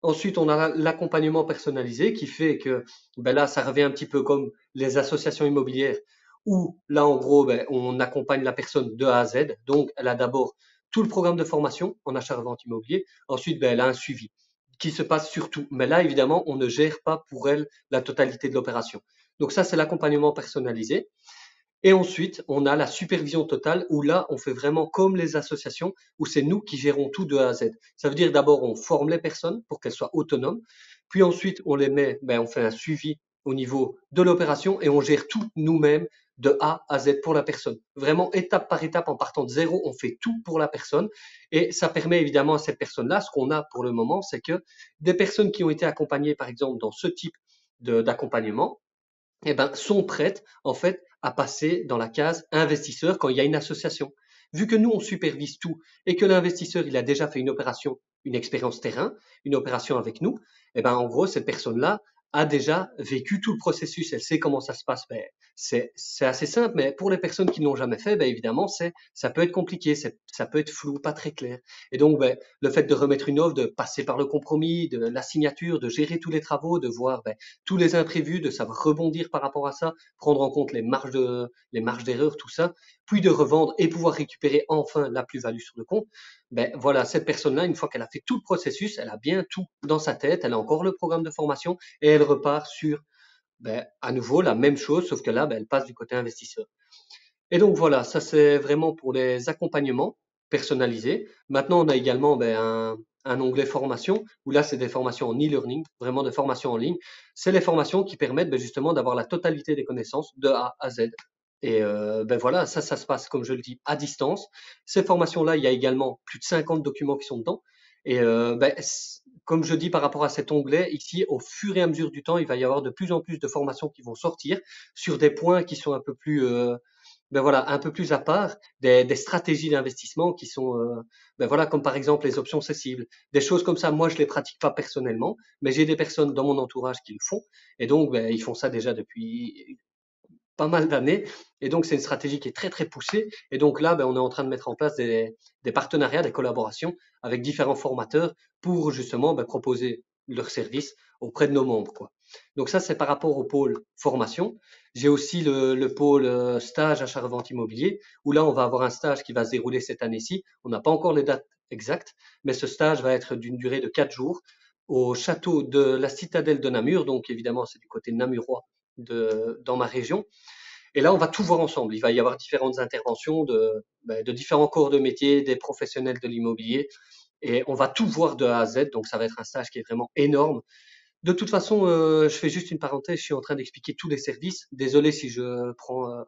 Ensuite, on a l'accompagnement personnalisé qui fait que ben là, ça revient un petit peu comme les associations immobilières où là, en gros, ben, on accompagne la personne de A à Z. Donc, elle a d'abord tout le programme de formation en achat-revente immobilier. Ensuite, ben, elle a un suivi qui se passe sur tout. Mais là, évidemment, on ne gère pas pour elle la totalité de l'opération. Donc ça, c'est l'accompagnement personnalisé. Et ensuite, on a la supervision totale où là, on fait vraiment comme les associations, où c'est nous qui gérons tout de A à Z. Ça veut dire d'abord, on forme les personnes pour qu'elles soient autonomes. Puis ensuite, on les met, on fait un suivi au niveau de l'opération et on gère tout nous-mêmes de A à Z pour la personne. Vraiment, étape par étape, en partant de zéro, on fait tout pour la personne. Et ça permet évidemment à cette personne-là, ce qu'on a pour le moment, c'est que des personnes qui ont été accompagnées, par exemple, dans ce type d'accompagnement, sont prêtes en fait à passer dans la case investisseur quand il y a une association. Vu que nous on supervise tout et que l'investisseur il a déjà fait une opération, une expérience terrain, une opération avec nous, en gros cette personne-là a déjà vécu tout le processus, elle sait comment ça se passe. C'est assez simple, mais pour les personnes qui n'ont jamais fait, évidemment ça peut être compliqué, ça peut être flou, pas très clair. Et donc le fait de remettre une offre, de passer par le compromis, de la signature, de gérer tous les travaux, de voir tous les imprévus, de savoir rebondir par rapport à ça, prendre en compte les marges d'erreur, tout ça, puis de revendre et pouvoir récupérer enfin la plus-value sur le compte. Voilà, cette personne-là, une fois qu'elle a fait tout le processus, elle a bien tout dans sa tête, elle a encore le programme de formation et elle repart sur à nouveau la même chose, sauf que là, elle passe du côté investisseur. Et donc voilà, ça c'est vraiment pour les accompagnements personnalisés. Maintenant, on a également un onglet formation, où là c'est des formations en e-learning, vraiment des formations en ligne. C'est les formations qui permettent justement d'avoir la totalité des connaissances de A à Z. Et voilà, ça se passe, comme je le dis, à distance. Ces formations-là, il y a également plus de 50 documents qui sont dedans. Et comme je dis par rapport à cet onglet, ici, au fur et à mesure du temps, il va y avoir de plus en plus de formations qui vont sortir sur des points qui sont un peu plus voilà, un peu plus à part, des stratégies d'investissement qui sont, voilà, comme par exemple les options cessibles, des choses comme ça. Moi, je les pratique pas personnellement, mais j'ai des personnes dans mon entourage qui le font, et donc ils font ça déjà depuis pas mal d'années, et donc c'est une stratégie qui est très très poussée. Et donc là, on est en train de mettre en place des partenariats, des collaborations avec différents formateurs pour justement proposer leurs services auprès de nos membres, quoi. Donc ça, c'est par rapport au pôle formation. J'ai aussi le pôle stage achat-revente immobilier, où là, on va avoir un stage qui va se dérouler cette année-ci. On n'a pas encore les dates exactes, mais ce stage va être d'une durée de 4 jours au château de la Citadelle de Namur. Donc évidemment, c'est du côté namurois dans ma région. Et là, on va tout voir ensemble. Il va y avoir différentes interventions de différents corps de métier, des professionnels de l'immobilier, et on va tout voir de A à Z. Donc, ça va être un stage qui est vraiment énorme. De toute façon, je fais juste une parenthèse, je suis en train d'expliquer tous les services. Désolé si je prends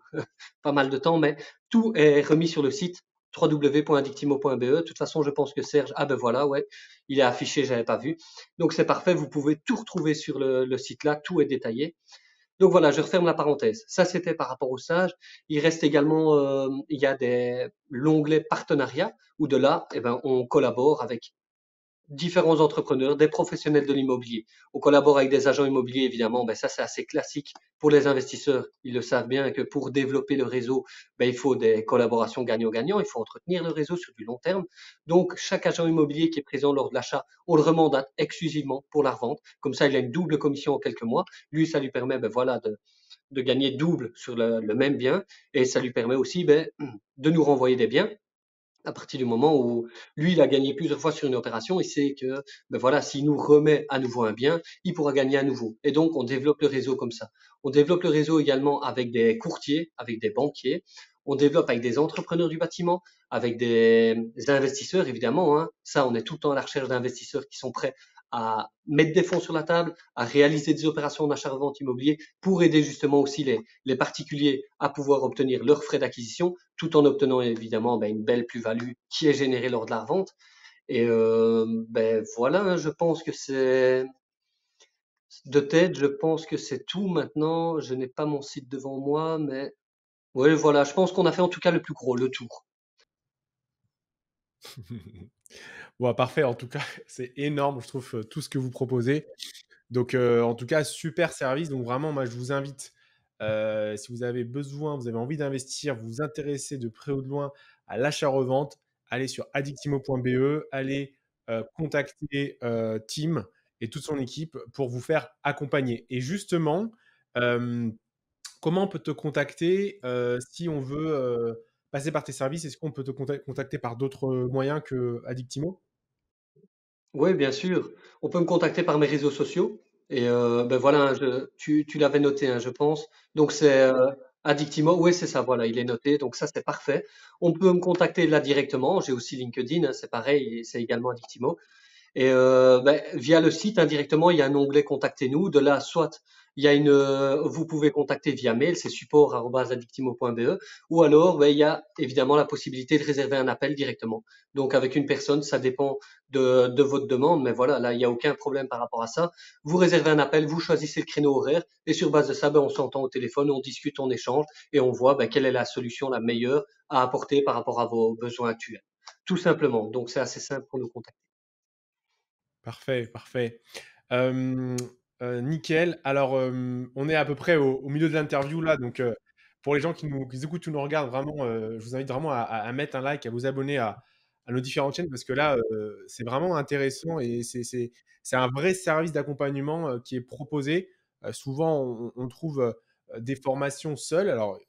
pas mal de temps, mais tout est remis sur le site www.addictimo.be. De toute façon, je pense que Serge, ah ben voilà, ouais, il est affiché, j'avais pas vu. Donc c'est parfait, vous pouvez tout retrouver sur le site là, tout est détaillé. Donc voilà, je referme la parenthèse. Ça, c'était par rapport au sage. Il reste également, il y a l'onglet partenariat, où de là, on collabore avec différents entrepreneurs, des professionnels de l'immobilier. On collabore avec des agents immobiliers, évidemment. Ça, c'est assez classique pour les investisseurs. Ils le savent bien que pour développer le réseau, il faut des collaborations gagnant-gagnant. Il faut entretenir le réseau sur du long terme. Donc, chaque agent immobilier qui est présent lors de l'achat, on le remandate exclusivement pour la revente. Comme ça, il a une double commission en quelques mois. Lui, ça lui permet, voilà, de gagner double sur le même bien. Et ça lui permet aussi, de nous renvoyer des biens à partir du moment où lui, il a gagné plusieurs fois sur une opération, il sait que, voilà, s'il nous remet à nouveau un bien, il pourra gagner à nouveau. Et donc, on développe le réseau comme ça. On développe le réseau également avec des courtiers, avec des banquiers. On développe avec des entrepreneurs du bâtiment, avec des investisseurs, évidemment, hein. Ça, on est tout le temps à la recherche d'investisseurs qui sont prêts à mettre des fonds sur la table, à réaliser des opérations d'achat-revente immobilier pour aider justement aussi les particuliers à pouvoir obtenir leurs frais d'acquisition tout en obtenant évidemment une belle plus-value qui est générée lors de la revente. Et voilà, hein, je pense que c'est de tête, je pense que c'est tout maintenant. Je n'ai pas mon site devant moi, mais oui, voilà, je pense qu'on a fait en tout cas le plus gros, le tour. Bon, parfait. En tout cas, c'est énorme, je trouve, tout ce que vous proposez. Donc, en tout cas, super service. Donc, vraiment, moi, je vous invite, si vous avez besoin, vous avez envie d'investir, vous vous intéressez de près ou de loin à l'achat-revente, allez sur addictimo.be, allez contacter Tim et toute son équipe pour vous faire accompagner. Et justement, euh, comment on peut te contacter si on veut passer par tes services? Est-ce qu'on peut te contacter par d'autres moyens que Addictimo? Oui, bien sûr. On peut me contacter par mes réseaux sociaux. Et voilà, hein, tu l'avais noté, hein, je pense. Donc c'est Addictimo, oui, c'est ça, voilà, il est noté, donc ça, c'est parfait. On peut me contacter là directement. J'ai aussi LinkedIn, hein, c'est pareil, c'est également Addictimo. Et via le site, indirectement, il y a un onglet Contactez-nous. De là, soit vous pouvez contacter via mail, c'est support@addictimo.be, ou alors il y a évidemment la possibilité de réserver un appel directement. Donc avec une personne, ça dépend de votre demande, mais voilà, là, il n'y a aucun problème par rapport à ça. Vous réservez un appel, vous choisissez le créneau horaire, et sur base de ça, on s'entend au téléphone, on discute, on échange, et on voit quelle est la solution la meilleure à apporter par rapport à vos besoins actuels. Tout simplement. Donc c'est assez simple pour nous contacter. Parfait, parfait. Hem, nickel. Alors, on est à peu près au milieu de l'interview là, donc pour les gens qui nous écoutent ou nous regardent, vraiment, je vous invite vraiment à mettre un like, à vous abonner à nos différentes chaînes parce que là, c'est vraiment intéressant et c'est un vrai service d'accompagnement, qui est proposé. Souvent on trouve, des formations seules. Alors,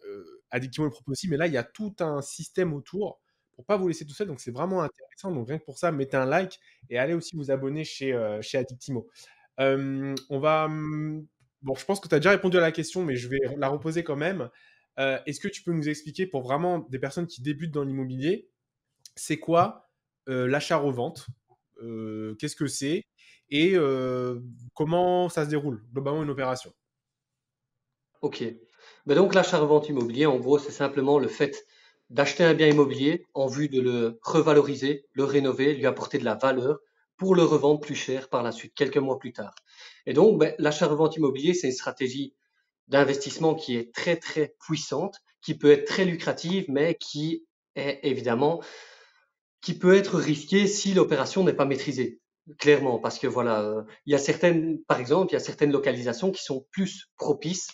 Addictimo le propose aussi, mais là, il y a tout un système autour pour pas vous laisser tout seul, donc c'est vraiment intéressant. Donc rien que pour ça, mettez un like et allez aussi vous abonner chez Addictimo. On va, bon, je pense que tu as déjà répondu à la question, mais je vais la reposer quand même. Est-ce que tu peux nous expliquer, pour vraiment des personnes qui débutent dans l'immobilier, c'est quoi l'achat-revente? Qu'est-ce que c'est? Et comment ça se déroule, globalement, une opération? Ok. Ben donc l'achat-revente immobilier, en gros, c'est simplement le fait d'acheter un bien immobilier en vue de le revaloriser, le rénover, lui apporter de la valeur pour le revendre plus cher par la suite, quelques mois plus tard. Et donc, l'achat-revente immobilier, c'est une stratégie d'investissement qui est très très puissante, qui peut être très lucrative, mais qui est évidemment qui peut être risquée si l'opération n'est pas maîtrisée. Clairement, parce que voilà, il y a certaines, par exemple, il y a certaines localisations qui sont plus propices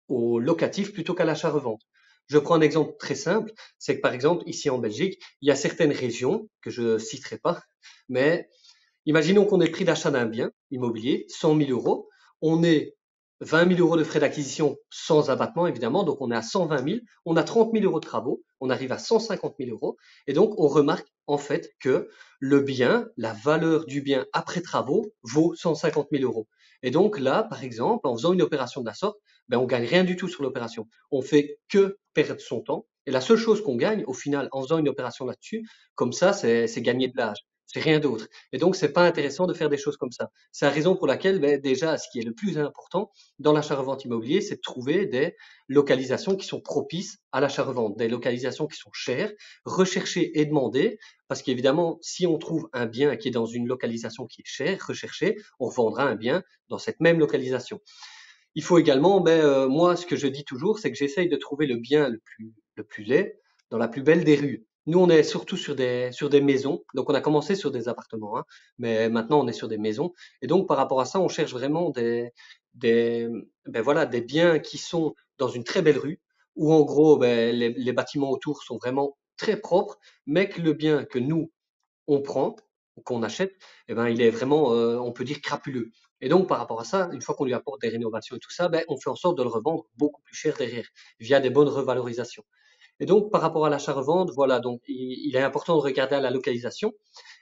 au locatif plutôt qu'à l'achat-revente. Je prends un exemple très simple, c'est que par exemple, ici en Belgique, il y a certaines régions que je citerai pas, mais imaginons qu'on ait le prix d'achat d'un bien immobilier, 100 000 euros. On est 20 000 euros de frais d'acquisition sans abattement, évidemment. Donc, on est à 120 000. On a 30 000 euros de travaux. On arrive à 150 000 euros. Et donc, on remarque en fait que le bien, la valeur du bien après travaux vaut 150 000 euros. Et donc là, par exemple, en faisant une opération de la sorte, on gagne rien du tout sur l'opération. On fait que perdre son temps. Et la seule chose qu'on gagne, au final, en faisant une opération là-dessus, comme ça, c'est gagner de l'âge. C'est rien d'autre. Et donc, c'est pas intéressant de faire des choses comme ça. C'est la raison pour laquelle, déjà, ce qui est le plus important dans l'achat-revente immobilier, c'est de trouver des localisations qui sont propices à l'achat-revente, des localisations qui sont chères, recherchées et demandées, parce qu'évidemment, si on trouve un bien qui est dans une localisation qui est chère, recherchée, on revendra un bien dans cette même localisation. Il faut également, moi, ce que je dis toujours, c'est que j'essaye de trouver le bien le plus laid dans la plus belle des rues. Nous, on est surtout sur des maisons. Donc, on a commencé sur des appartements, hein, mais maintenant, on est sur des maisons. Et donc, par rapport à ça, on cherche vraiment des, voilà, des biens qui sont dans une très belle rue, où en gros, les bâtiments autour sont vraiment très propres, mais que le bien que nous, on prend, qu'on achète, il est vraiment, on peut dire crapuleux. Et donc, par rapport à ça, une fois qu'on lui apporte des rénovations et tout ça, on fait en sorte de le revendre beaucoup plus cher derrière, via des bonnes revalorisations. Et donc, par rapport à l'achat-revente, voilà, donc il est important de regarder à la localisation.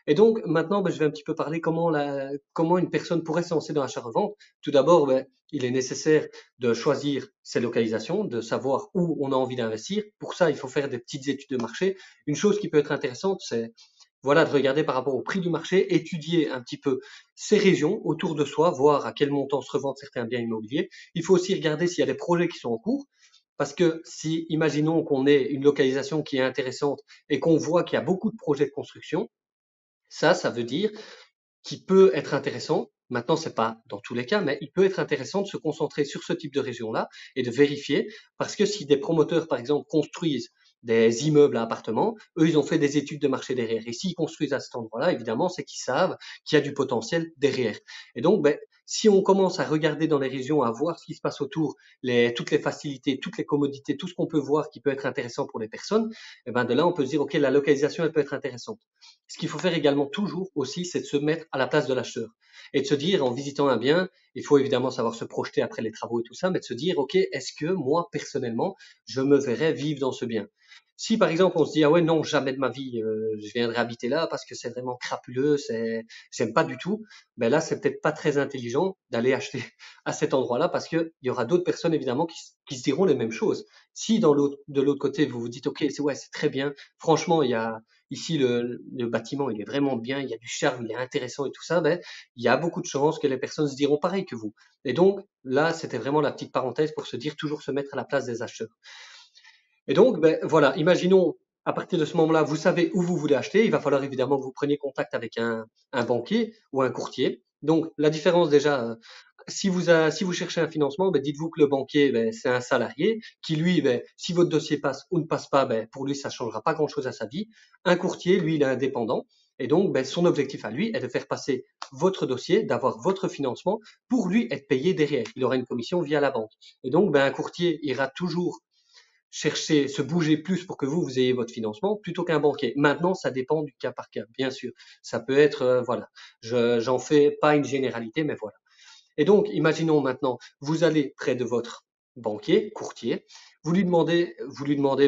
Et donc, maintenant, je vais un petit peu parler comment une personne pourrait se lancer dans l'achat-revente. Tout d'abord, il est nécessaire de choisir ses localisations, de savoir où on a envie d'investir. Pour ça, il faut faire des petites études de marché. Une chose qui peut être intéressante, c'est voilà, de regarder par rapport au prix du marché, étudier un petit peu ces régions autour de soi, voir à quel montant se revendent certains biens immobiliers. Il faut aussi regarder s'il y a des projets qui sont en cours. Parce que si, imaginons qu'on ait une localisation qui est intéressante et qu'on voit qu'il y a beaucoup de projets de construction, ça veut dire qu'il peut être intéressant. Maintenant, c'est pas dans tous les cas, mais il peut être intéressant de se concentrer sur ce type de région-là et de vérifier, parce que si des promoteurs, par exemple, construisent des immeubles à appartements, eux, ils ont fait des études de marché derrière. Et s'ils construisent à cet endroit-là, évidemment, c'est qu'ils savent qu'il y a du potentiel derrière. Et donc, si on commence à regarder dans les régions, à voir ce qui se passe autour, toutes les facilités, toutes les commodités, tout ce qu'on peut voir qui peut être intéressant pour les personnes, de là, on peut se dire, OK, la localisation, elle peut être intéressante. Ce qu'il faut faire également toujours aussi, c'est de se mettre à la place de l'acheteur et de se dire, en visitant un bien, il faut évidemment savoir se projeter après les travaux et tout ça, mais de se dire, OK, est-ce que moi, personnellement, je me verrais vivre dans ce bien? Si par exemple on se dit ah ouais non jamais de ma vie je viendrai habiter là parce que c'est vraiment crapuleux, j'aime pas du tout, ben là c'est peut-être pas très intelligent d'aller acheter à cet endroit-là parce que il y aura d'autres personnes évidemment qui se diront les mêmes choses. Si de l'autre côté vous vous dites ok c'est très bien, franchement il y a ici le bâtiment il est vraiment bien, il y a du charme, il est intéressant et tout ça, ben il y a beaucoup de chances que les personnes se diront pareil que vous. Et donc là c'était vraiment la petite parenthèse pour se dire toujours se mettre à la place des acheteurs. Et donc, ben, voilà, imaginons, à partir de ce moment-là, vous savez où vous voulez acheter. Il va falloir évidemment que vous preniez contact avec un banquier ou un courtier. Donc, la différence déjà, si vous cherchez un financement, ben, dites-vous que le banquier, ben, c'est un salarié qui, lui, ben, si votre dossier passe ou ne passe pas, ben, pour lui, ça changera pas grand-chose à sa vie. Un courtier, lui, il est indépendant. Et donc, ben, son objectif à lui est de faire passer votre dossier, d'avoir votre financement pour lui être payé derrière. Il aura une commission via la banque. Et donc, ben, un courtier ira toujours chercher, se bouger plus pour que vous ayez votre financement plutôt qu'un banquier. Maintenant, ça dépend du cas par cas, bien sûr. Ça peut être, voilà, j'en fais pas une généralité, mais voilà. Et donc, imaginons maintenant, vous allez près de votre banquier, courtier, vous lui demandez,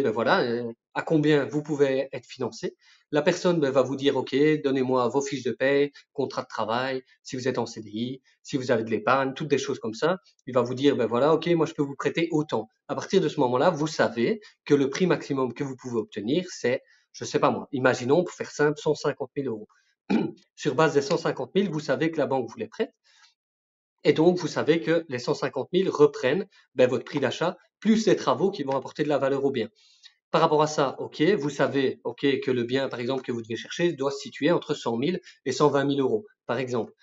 ben voilà, à combien vous pouvez être financé. La personne ben, va vous dire, OK, donnez-moi vos fiches de paie, contrat de travail, si vous êtes en CDI, si vous avez de l'épargne, toutes des choses comme ça. Il va vous dire, ben voilà, OK, moi je peux vous prêter autant. À partir de ce moment-là, vous savez que le prix maximum que vous pouvez obtenir, c'est, je sais pas moi, imaginons, pour faire simple, 150 000 euros. Sur base des 150 000, vous savez que la banque vous les prête. Et donc, vous savez que les 150 000 reprennent ben, votre prix d'achat plus les travaux qui vont apporter de la valeur au bien. Par rapport à ça, ok, vous savez, ok, que le bien, par exemple, que vous devez chercher doit se situer entre 100 000 et 120 000 euros, par exemple.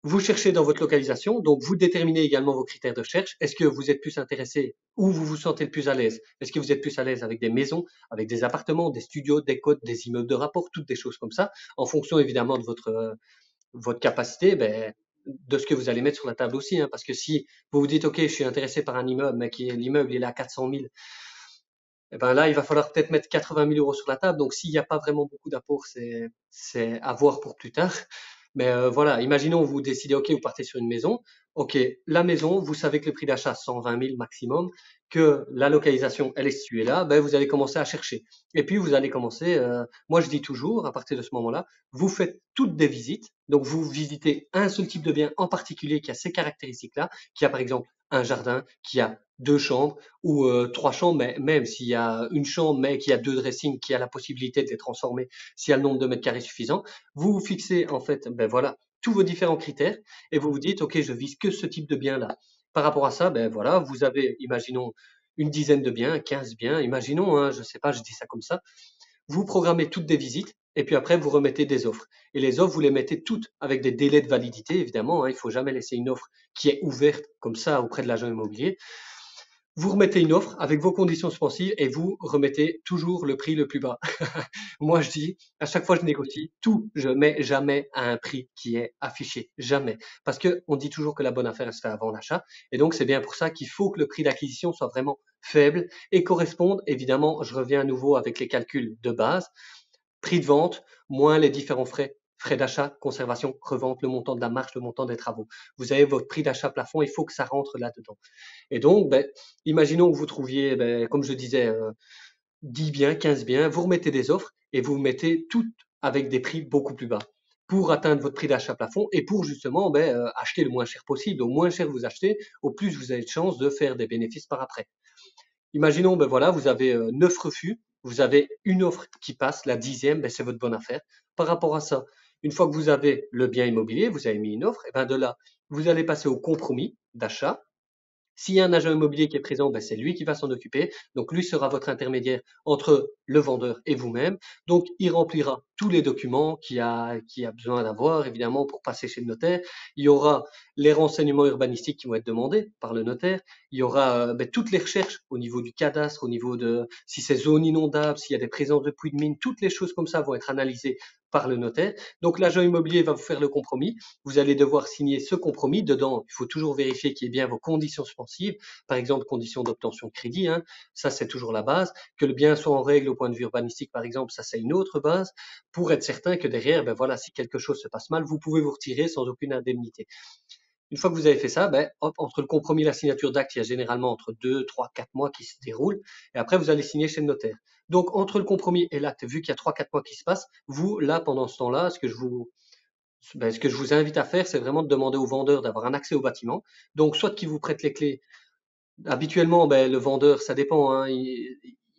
Vous cherchez dans votre localisation, donc vous déterminez également vos critères de recherche. Est-ce que vous êtes plus intéressé, où vous vous sentez le plus à l'aise? Est-ce que vous êtes plus à l'aise avec des maisons, avec des appartements, des studios, des côtes, des immeubles de rapport, toutes des choses comme ça, en fonction évidemment de votre capacité, ben, de ce que vous allez mettre sur la table aussi. Hein, parce que si vous vous dites, OK, je suis intéressé par un immeuble, mais l'immeuble il est à 400 000, eh ben là, il va falloir peut-être mettre 80 000 euros sur la table. Donc, s'il n'y a pas vraiment beaucoup d'apport, c'est à voir pour plus tard. Mais voilà, imaginons vous décidez, OK, vous partez sur une maison. OK, la maison, vous savez que le prix d'achat, 120 000 maximum, que la localisation, elle est située là, ben, vous allez commencer à chercher. Et puis, vous allez commencer, moi je dis toujours, à partir de ce moment-là, vous faites toutes des visites. Donc, vous visitez un seul type de bien en particulier qui a ces caractéristiques-là, qui a par exemple un jardin, qui a deux chambres ou trois chambres, mais même s'il y a une chambre, mais qu'il y a deux dressings, qui a la possibilité de les transformer, s'il y a le nombre de mètres carrés suffisant, vous vous fixez en fait, ben voilà, tous vos différents critères et vous vous dites, ok, je vise que ce type de bien-là. Par rapport à ça, ben voilà, vous avez, imaginons, une dizaine de biens, 15 biens, imaginons, hein, je sais pas, je dis ça comme ça. Vous programmez toutes des visites et puis après vous remettez des offres. Et les offres, vous les mettez toutes avec des délais de validité, évidemment. Hein, il faut jamais laisser une offre qui est ouverte comme ça auprès de l'agent immobilier. Vous remettez une offre avec vos conditions suspensives et vous remettez toujours le prix le plus bas. Moi, je dis, à chaque fois que je négocie, tout, je mets jamais à un prix qui est affiché. Jamais. Parce que on dit toujours que la bonne affaire elle se fait avant l'achat. Et donc, c'est bien pour ça qu'il faut que le prix d'acquisition soit vraiment faible et corresponde, évidemment, je reviens à nouveau avec les calculs de base, prix de vente, moins les différents frais. Frais d'achat, conservation, revente, le montant de la marge, le montant des travaux. Vous avez votre prix d'achat plafond, il faut que ça rentre là-dedans. Et donc, ben, imaginons que vous trouviez, ben, comme je disais, 10 biens, 15 biens, vous remettez des offres et vous mettez toutes avec des prix beaucoup plus bas pour atteindre votre prix d'achat plafond et pour justement ben, acheter le moins cher possible. Au moins cher vous achetez, au plus vous avez de chances de faire des bénéfices par après. Imaginons, ben voilà, vous avez 9 refus, vous avez une offre qui passe, la 10e, ben c'est votre bonne affaire. Par rapport à ça, une fois que vous avez le bien immobilier, vous avez mis une offre, et ben de là, vous allez passer au compromis d'achat. S'il y a un agent immobilier qui est présent, ben c'est lui qui va s'en occuper. Donc, lui sera votre intermédiaire entre le vendeur et vous-même. Donc, il remplira tous les documents qu'il a besoin d'avoir, évidemment, pour passer chez le notaire. Il y aura les renseignements urbanistiques qui vont être demandés par le notaire. Il y aura ben, toutes les recherches au niveau du cadastre, au niveau de si c'est zone inondable, s'il y a des présences de puits de mine, toutes les choses comme ça vont être analysées par le notaire. Donc, l'agent immobilier va vous faire le compromis. Vous allez devoir signer ce compromis. Dedans, il faut toujours vérifier qu'il y ait bien vos conditions suspensives, par exemple conditions d'obtention de crédit, hein, ça c'est toujours la base. Que le bien soit en règle au point de vue urbanistique, par exemple, ça c'est une autre base, pour être certain que derrière, ben voilà, si quelque chose se passe mal, vous pouvez vous retirer sans aucune indemnité. Une fois que vous avez fait ça, ben, hop, entre le compromis et la signature d'acte, il y a généralement entre 2, 3, 4 mois qui se déroulent. Et après, vous allez signer chez le notaire. Donc, entre le compromis et l'acte, vu qu'il y a 3, 4 mois qui se passent, vous, là, pendant ce temps-là, ce que je vous invite à faire, c'est vraiment de demander au vendeur d'avoir un accès au bâtiment. Donc, soit qu'il vous prête les clés. Habituellement, ben, le vendeur, ça dépend, hein,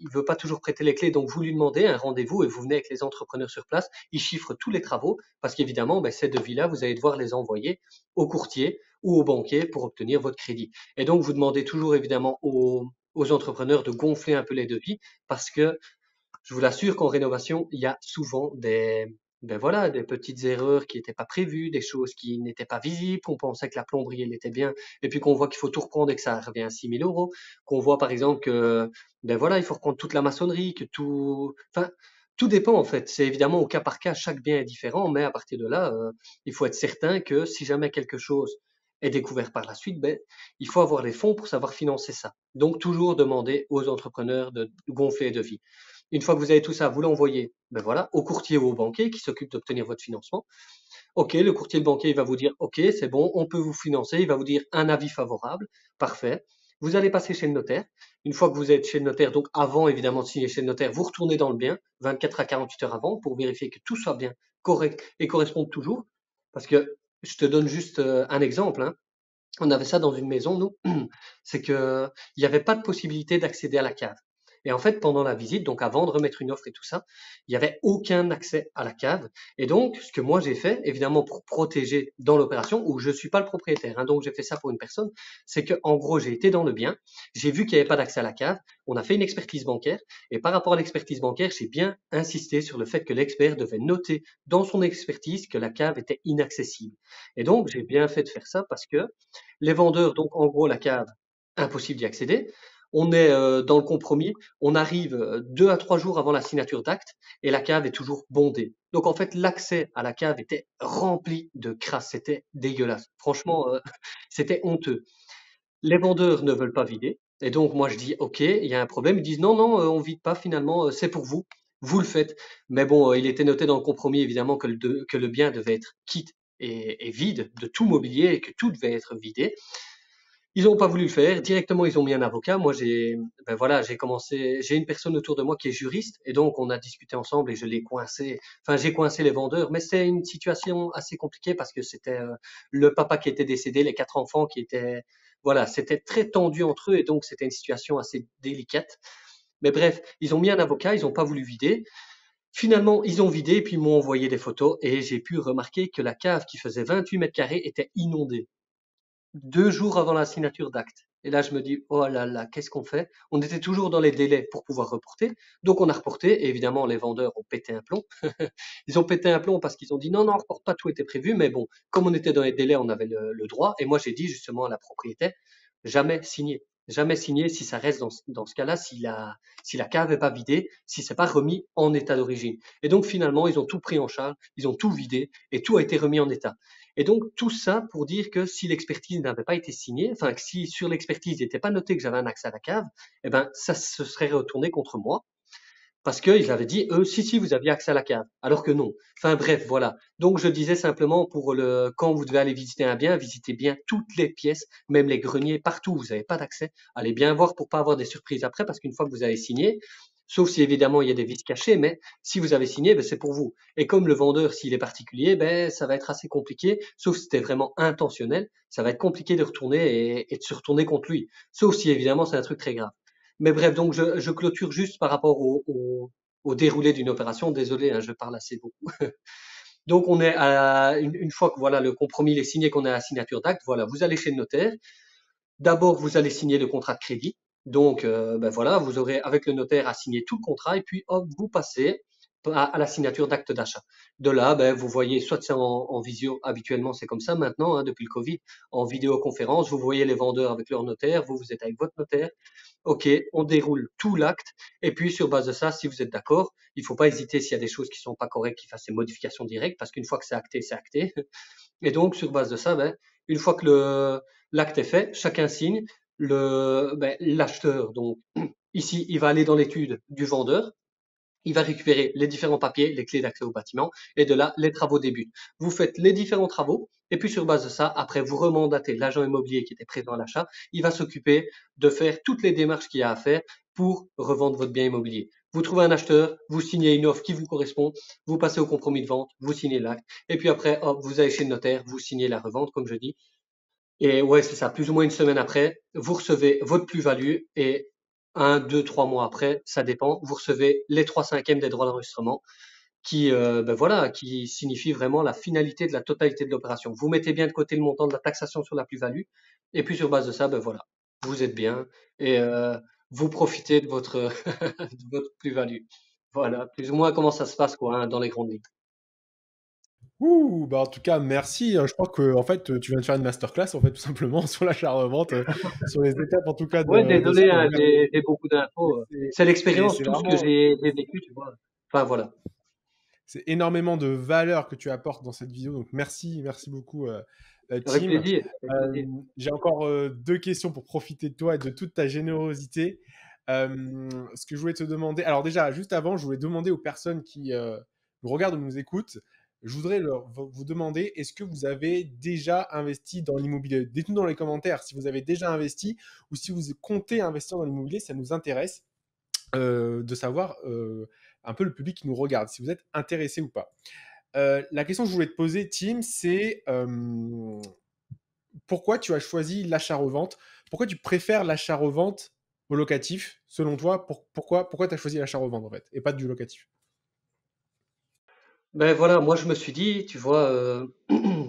il veut pas toujours prêter les clés, donc vous lui demandez un rendez-vous et vous venez avec les entrepreneurs sur place. Ils chiffrent tous les travaux parce qu'évidemment, ben, ces devis-là, vous allez devoir les envoyer au courtier ou au banquier pour obtenir votre crédit. Et donc, vous demandez toujours évidemment aux entrepreneurs de gonfler un peu les devis parce que je vous l'assure qu'en rénovation, il y a souvent ben voilà, des petites erreurs qui n'étaient pas prévues, des choses qui n'étaient pas visibles, qu'on pensait que la plomberie, elle était bien, et puis qu'on voit qu'il faut tout reprendre et que ça revient à 6 000 euros, qu'on voit par exemple que, ben voilà, il faut reprendre toute la maçonnerie, que tout, enfin, tout dépend en fait. C'est évidemment au cas par cas, chaque bien est différent, mais à partir de là, il faut être certain que si jamais quelque chose est découvert par la suite, ben, il faut avoir les fonds pour savoir financer ça. Donc toujours demander aux entrepreneurs de gonfler les devis. Une fois que vous avez tout ça, vous l'envoyez, ben voilà, au courtier ou au banquier qui s'occupe d'obtenir votre financement. OK, le courtier, le banquier, il va vous dire, OK, c'est bon, on peut vous financer. Il va vous dire un avis favorable. Parfait. Vous allez passer chez le notaire. Une fois que vous êtes chez le notaire, donc avant évidemment de signer chez le notaire, vous retournez dans le bien 24 à 48 heures avant pour vérifier que tout soit bien correct et corresponde toujours. Parce que je te donne juste un exemple, hein. On avait ça dans une maison, nous, c'est que il n'y avait pas de possibilité d'accéder à la cave. Et en fait, pendant la visite, donc avant de remettre une offre et tout ça, il n'y avait aucun accès à la cave. Et donc, ce que moi j'ai fait, évidemment pour protéger dans l'opération, où je ne suis pas le propriétaire, hein, donc j'ai fait ça pour une personne, c'est que en gros, j'ai été dans le bien, j'ai vu qu'il n'y avait pas d'accès à la cave, on a fait une expertise bancaire, et par rapport à l'expertise bancaire, j'ai bien insisté sur le fait que l'expert devait noter dans son expertise que la cave était inaccessible. Et donc, j'ai bien fait de faire ça parce que les vendeurs, donc en gros la cave, impossible d'y accéder. On est dans le compromis, on arrive 2 à 3 jours avant la signature d'acte et la cave est toujours bondée. Donc en fait, l'accès à la cave était rempli de crasse, c'était dégueulasse. Franchement, c'était honteux. Les vendeurs ne veulent pas vider et donc moi je dis OK, il y a un problème. Ils disent non, non, on vide pas finalement, c'est pour vous, vous le faites. Mais bon, il était noté dans le compromis évidemment que le bien devait être quitte et vide de tout mobilier et que tout devait être vidé. Ils n'ont pas voulu le faire. Directement, ils ont mis un avocat. Moi, ben voilà, j'ai une personne autour de moi qui est juriste, et donc on a discuté ensemble et je l'ai coincé. Enfin, j'ai coincé les vendeurs, mais c'est une situation assez compliquée parce que c'était le papa qui était décédé, les 4 enfants qui étaient, voilà, c'était très tendu entre eux et donc c'était une situation assez délicate. Mais bref, ils ont mis un avocat, ils n'ont pas voulu vider. Finalement, ils ont vidé et puis ils m'ont envoyé des photos et j'ai pu remarquer que la cave qui faisait 28 mètres carrés était inondée. 2 jours avant la signature d'acte. Et là, je me dis, oh là là, qu'est-ce qu'on fait? On était toujours dans les délais pour pouvoir reporter. Donc, on a reporté. Et évidemment, les vendeurs ont pété un plomb. Ils ont pété un plomb parce qu'ils ont dit, non, non, on reporte pas, tout était prévu. Mais bon, comme on était dans les délais, on avait le droit. Et moi, j'ai dit justement à la propriétaire, jamais signer. Jamais signer si ça reste dans ce cas-là, si la cave n'est pas vidée, si c'est pas remis en état d'origine. Et donc, finalement, ils ont tout pris en charge, ils ont tout vidé et tout a été remis en état. Et donc, tout ça pour dire que si l'expertise n'avait pas été signée, enfin, que si sur l'expertise il n'était pas noté que j'avais un accès à la cave, eh ben, ça se serait retourné contre moi. Parce qu'ils avaient dit, eux, si, si, vous aviez accès à la cave. Alors que non. Enfin, bref, voilà. Donc, je disais simplement quand vous devez aller visiter un bien, visitez bien toutes les pièces, même les greniers, partout où vous n'avez pas d'accès. Allez bien voir pour pas avoir des surprises après, parce qu'une fois que vous avez signé, sauf si évidemment il y a des vices cachés, mais si vous avez signé, ben, c'est pour vous. Et comme le vendeur, s'il est particulier, ben, ça va être assez compliqué, sauf si c'était vraiment intentionnel, ça va être compliqué de retourner et de se retourner contre lui. Sauf si évidemment c'est un truc très grave. Mais bref, donc je clôture juste par rapport au déroulé d'une opération. Désolé, hein, je parle assez beaucoup. Donc on est une fois que voilà le compromis est signé, qu'on a la signature d'acte, voilà, vous allez chez le notaire. D'abord, vous allez signer le contrat de crédit. Donc, ben voilà, vous aurez avec le notaire à signer tout le contrat et puis hop, vous passez à la signature d'acte d'achat. De là, ben, vous voyez, soit c'est en visio, habituellement c'est comme ça maintenant, hein, depuis le Covid, en vidéoconférence, vous voyez les vendeurs avec leur notaire, vous êtes avec votre notaire. OK, on déroule tout l'acte et puis sur base de ça, si vous êtes d'accord, il faut pas hésiter s'il y a des choses qui sont pas correctes, qu'il fasse des modifications directes parce qu'une fois que c'est acté, c'est acté. Et donc, sur base de ça, ben, une fois que l'acte est fait, chacun signe. L'acheteur, donc, ici, il va aller dans l'étude du vendeur. Il va récupérer les différents papiers, les clés d'accès au bâtiment, et de là, les travaux débutent. Vous faites les différents travaux, et puis sur base de ça, après, vous remandatez l'agent immobilier qui était présent à l'achat. Il va s'occuper de faire toutes les démarches qu'il y a à faire pour revendre votre bien immobilier. Vous trouvez un acheteur, vous signez une offre qui vous correspond, vous passez au compromis de vente, vous signez l'acte, et puis après, hop, vous allez chez le notaire, vous signez la revente, comme je dis. Et ouais, c'est ça, plus ou moins une semaine après, vous recevez votre plus-value et un, deux, 3 mois après, ça dépend, vous recevez les 3/5 des droits d'enregistrement qui, ben voilà, qui signifie vraiment la finalité de la totalité de l'opération. Vous mettez bien de côté le montant de la taxation sur la plus-value et puis sur base de ça, ben voilà, vous êtes bien et vous profitez de votre, de votre plus-value. Voilà, plus ou moins comment ça se passe quoi, hein, dans les grandes lignes. Ouh, bah, en tout cas, merci, je crois que en fait, tu viens de faire une masterclass, en fait, tout simplement sur l'achat-revente, sur les étapes, en tout cas, Ouais, de ça. désolé, Donc hein, merci. j'ai beaucoup Mais d'infos. C'est l'expérience, c'est tout ce que vraiment j'ai vécu, tu vois. Enfin voilà. c'est énormément de valeur que tu apportes dans cette vidéo, donc merci, merci beaucoup, Avec Tim. plaisir, avec plaisir. J'ai encore, 2 questions pour profiter de toi et de toute ta générosité. Ce que je voulais te demander alors déjà, juste avant, je voulais demander aux personnes qui, nous regardent ou nous écoutent, je voudrais vous demander, est-ce que vous avez déjà investi dans l'immobilier? Dites-nous dans les commentaires si vous avez déjà investi ou si vous comptez investir dans l'immobilier, ça nous intéresse, de savoir, un peu le public qui nous regarde, si vous êtes intéressé ou pas. La question que je voulais te poser, Tim, c'est pourquoi tu as choisi l'achat-revente? Pourquoi tu préfères l'achat-revente au locatif? Selon toi, pourquoi tu as choisi l'achat-revente en fait, et pas du locatif? Ben voilà, moi je me suis dit, tu vois,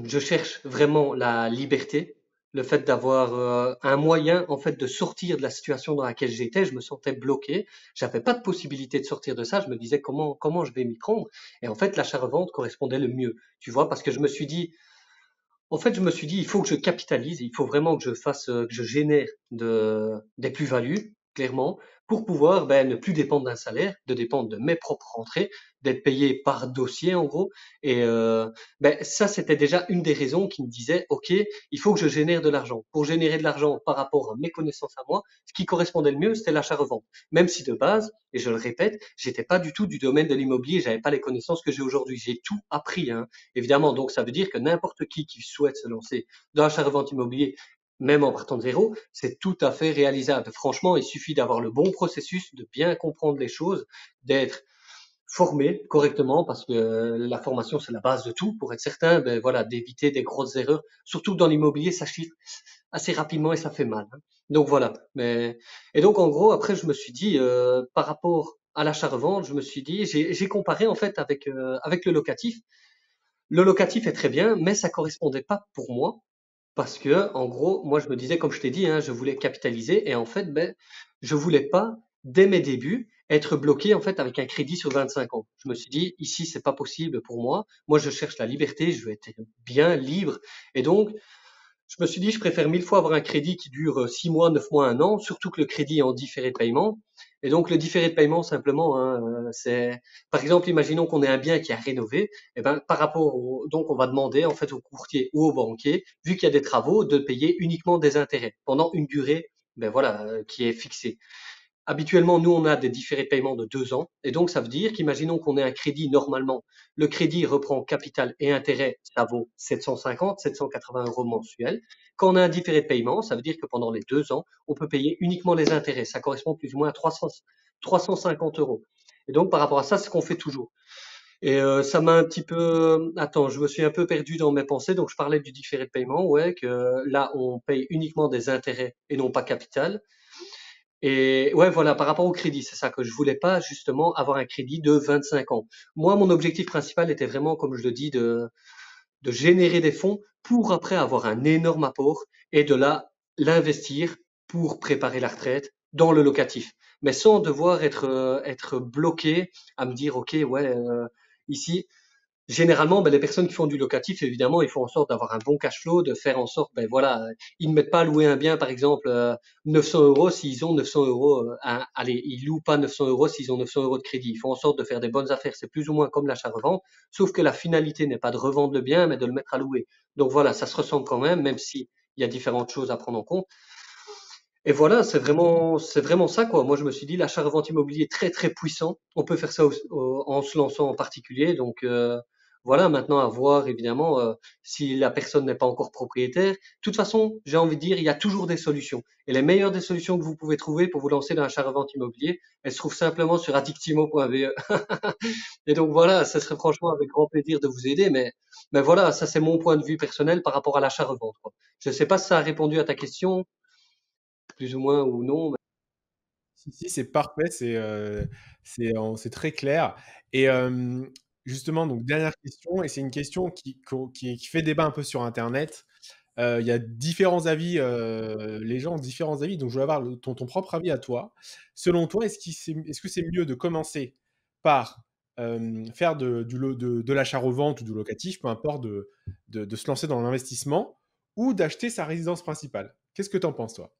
je cherche vraiment la liberté, le fait d'avoir un moyen en fait de sortir de la situation dans laquelle j'étais. Je me sentais bloqué, j'avais pas de possibilité de sortir de ça. Je me disais comment je vais m'y prendre. Et en fait, l'achat-revente correspondait le mieux, tu vois, parce que je me suis dit, en fait, je me suis dit, il faut que je capitalise, il faut vraiment que je fasse, que je génère des plus-values, clairement, pour pouvoir ben, ne plus dépendre d'un salaire, de dépendre de mes propres rentrées, d'être payé par dossier en gros. Et ben, ça, c'était déjà une des raisons qui me disait, OK, il faut que je génère de l'argent. Pour générer de l'argent par rapport à mes connaissances à moi, ce qui correspondait le mieux, c'était l'achat-revente. Même si de base, et je le répète, j'étais pas du tout du domaine de l'immobilier, j'avais pas les connaissances que j'ai aujourd'hui. J'ai tout appris, hein. Évidemment, donc ça veut dire que n'importe qui souhaite se lancer dans l'achat-revente immobilier, même en partant de zéro, c'est tout à fait réalisable. Franchement, il suffit d'avoir le bon processus, de bien comprendre les choses, d'être formé correctement, parce que la formation, c'est la base de tout, pour être certain, ben voilà, d'éviter des grosses erreurs. Surtout que dans l'immobilier, ça chiffre assez rapidement et ça fait mal, hein. Donc voilà. Et donc en gros, après, je me suis dit, par rapport à l'achat-revente, je me suis dit, j'ai comparé en fait avec le locatif. Le locatif est très bien, mais ça correspondait pas pour moi parce que, en gros, moi, je me disais, comme je t'ai dit, hein, je voulais capitaliser et en fait, ben, je voulais pas, dès mes débuts, être bloqué en fait avec un crédit sur 25 ans. Je me suis dit, ici, c'est pas possible pour moi. Moi, je cherche la liberté, je veux être bien libre et donc je me suis dit, je préfère 1000 fois avoir un crédit qui dure 6 mois, 9 mois, un an, surtout que le crédit est en différé de paiement. Et donc, le différé de paiement, simplement, hein, c'est, par exemple, imaginons qu'on ait un bien qui a rénové, et ben, par rapport donc, on va demander, en fait, au courtier ou au banquier, vu qu'il y a des travaux, de payer uniquement des intérêts pendant une durée, ben voilà, qui est fixée. Habituellement, nous, on a des différés de paiement de 2 ans. Et donc, ça veut dire qu'imaginons qu'on ait un crédit normalement. Le crédit reprend capital et intérêt, ça vaut 750, 780 euros mensuels. Quand on a un différé de paiement, ça veut dire que pendant les 2 ans, on peut payer uniquement les intérêts. Ça correspond plus ou moins à 350 euros. Et donc, par rapport à ça, c'est ce qu'on fait toujours. Et ça m'a un petit peu... Attends, je me suis un peu perdu dans mes pensées. Donc, je parlais du différé de paiement. Ouais, que là, on paye uniquement des intérêts et non pas capital. Et ouais, voilà, par rapport au crédit, c'est ça que je voulais pas justement avoir un crédit de 25 ans. Moi, mon objectif principal était vraiment, comme je le dis, de générer des fonds pour après avoir un énorme apport et de là l'investir pour préparer la retraite dans le locatif. Mais sans devoir être bloqué à me dire, OK, ouais, ici, généralement, ben, les personnes qui font du locatif, évidemment, ils font en sorte d'avoir un bon cash flow, de faire en sorte, ben voilà, ils ne mettent pas à louer un bien, par exemple, 900 euros s'ils ont 900 euros. Allez, ils louent pas 900 euros s'ils ont 900 euros de crédit. Ils font en sorte de faire des bonnes affaires. C'est plus ou moins comme l'achat-revente, sauf que la finalité n'est pas de revendre le bien, mais de le mettre à louer. Donc voilà, ça se ressemble quand même, même si il y a différentes choses à prendre en compte. Et voilà, c'est vraiment ça, quoi. Moi, je me suis dit, l'achat-revente immobilier est très, très puissant. On peut faire ça en se lançant en particulier. Donc, voilà, maintenant à voir, évidemment, si la personne n'est pas encore propriétaire. De toute façon, j'ai envie de dire, il y a toujours des solutions. Et les meilleures des solutions que vous pouvez trouver pour vous lancer dans l'achat-revente immobilier, elles se trouvent simplement sur addictimo.be. Et donc, voilà, ça serait franchement avec grand plaisir de vous aider. Mais voilà, ça, c'est mon point de vue personnel par rapport à l'achat-revente, quoi. Je ne sais pas si ça a répondu à ta question, plus ou moins, ou non. Si, si, c'est parfait, c'est très clair. Et justement, donc dernière question, et c'est une question qui fait débat un peu sur Internet. Il y a différents avis, les gens ont différents avis, donc je voulais avoir ton propre avis à toi. Selon toi, est-ce que c'est mieux de commencer par faire de l'achat-revente ou du locatif, peu importe, de se lancer dans l'investissement, ou d'acheter sa résidence principale? Qu'est-ce que tu en penses, toi?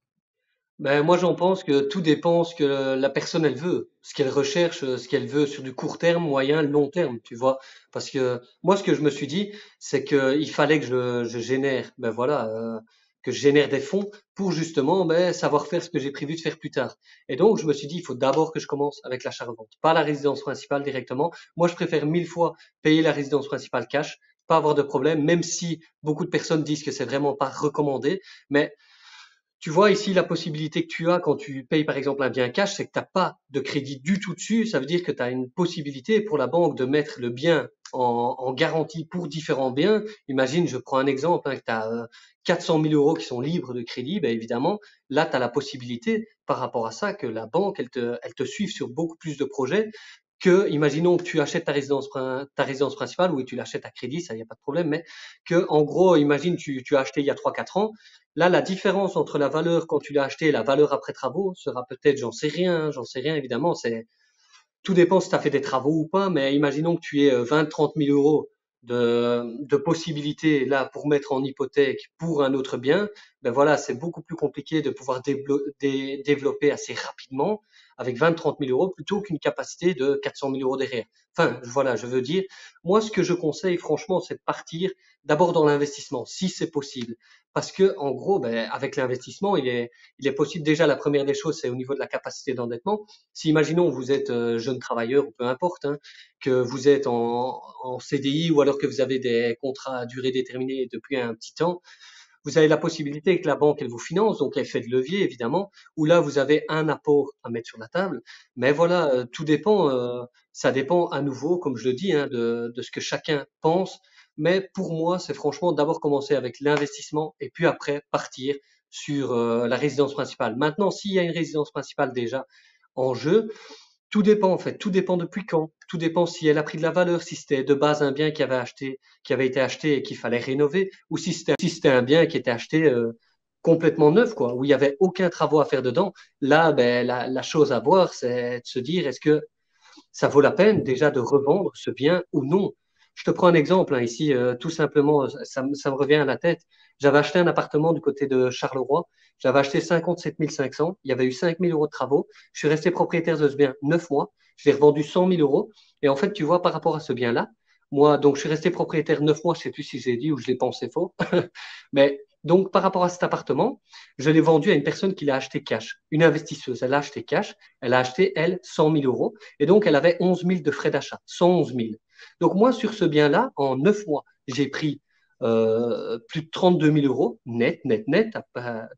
Ben, moi, j'en pense que tout dépend ce que la personne elle veut, ce qu'elle recherche, ce qu'elle veut sur du court terme, moyen, long terme, tu vois. Parce que moi, ce que je me suis dit, c'est qu'il fallait que je génère, ben voilà, que je génère des fonds pour justement ben, savoir faire ce que j'ai prévu de faire plus tard. Et donc, je me suis dit, il faut d'abord que je commence avec l'achat-revente, pas la résidence principale directement. Moi, je préfère 1000 fois payer la résidence principale cash, pas avoir de problème, même si beaucoup de personnes disent que c'est vraiment pas recommandé. Mais tu vois ici la possibilité que tu as quand tu payes par exemple un bien cash, c'est que tu n'as pas de crédit du tout dessus. Ça veut dire que tu as une possibilité pour la banque de mettre le bien en garantie pour différents biens. Imagine, je prends un exemple, hein, que tu as 400 000 euros qui sont libres de crédit, ben évidemment, là, tu as la possibilité par rapport à ça que la banque, elle te suive sur beaucoup plus de projets que, imaginons que tu achètes ta résidence principale, oui, tu l'achètes à crédit, ça, il n'y a pas de problème, mais que, en gros, imagine, tu as acheté il y a 3 4 ans. Là, la différence entre la valeur quand tu l'as acheté et la valeur après travaux sera peut-être, j'en sais rien évidemment, tout dépend si tu as fait des travaux ou pas, mais imaginons que tu aies 20 30 000 euros de possibilités là pour mettre en hypothèque pour un autre bien. Ben voilà, c'est beaucoup plus compliqué de pouvoir développer assez rapidement avec 20 30 000 euros plutôt qu'une capacité de 400 000 euros derrière. Enfin, voilà, je veux dire, moi, ce que je conseille, franchement, c'est de partir d'abord dans l'investissement, si c'est possible. Parce que, en gros, ben, avec l'investissement, il est possible, déjà, la première des choses, c'est au niveau de la capacité d'endettement. Si, imaginons, vous êtes jeune travailleur ou peu importe, hein, que vous êtes en CDI ou alors que vous avez des contrats à durée déterminée depuis un petit temps, vous avez la possibilité que la banque, elle vous finance, donc elle fait de levier, évidemment, où là, vous avez un apport à mettre sur la table. Mais voilà, tout dépend, ça dépend à nouveau, comme je le dis, hein, de ce que chacun pense. Mais pour moi, c'est franchement d'abord commencer avec l'investissement et puis après partir sur la résidence principale. Maintenant, s'il y a une résidence principale déjà en jeu, tout dépend en fait, tout dépend depuis quand, tout dépend si elle a pris de la valeur, si c'était de base un bien qui avait été acheté et qu'il fallait rénover, ou si c'était un bien qui était acheté complètement neuf, quoi, où il y avait aucun travaux à faire dedans. Là, ben, la chose à voir, c'est de se dire, est-ce que ça vaut la peine déjà de revendre ce bien ou non. Je te prends un exemple hein, ici, tout simplement, ça me revient à la tête. J'avais acheté un appartement du côté de Charleroi. J'avais acheté 57 500. Il y avait eu 5 000 euros de travaux. Je suis resté propriétaire de ce bien 9 mois. Je l'ai revendu 100 000 euros. Et en fait, tu vois, par rapport à ce bien-là, moi, donc, je suis resté propriétaire 9 mois. Je ne sais plus si j'ai dit ou je l'ai pensé faux. Mais donc, par rapport à cet appartement, je l'ai vendu à une personne qui l'a acheté cash, une investisseuse. Elle l'a acheté cash. Elle a acheté, elle, 100 000 euros. Et donc, elle avait 11 000 de frais d'achat, 111 000. Donc, moi, sur ce bien-là, en 9 mois, j'ai pris plus de 32 000 euros net, net, net,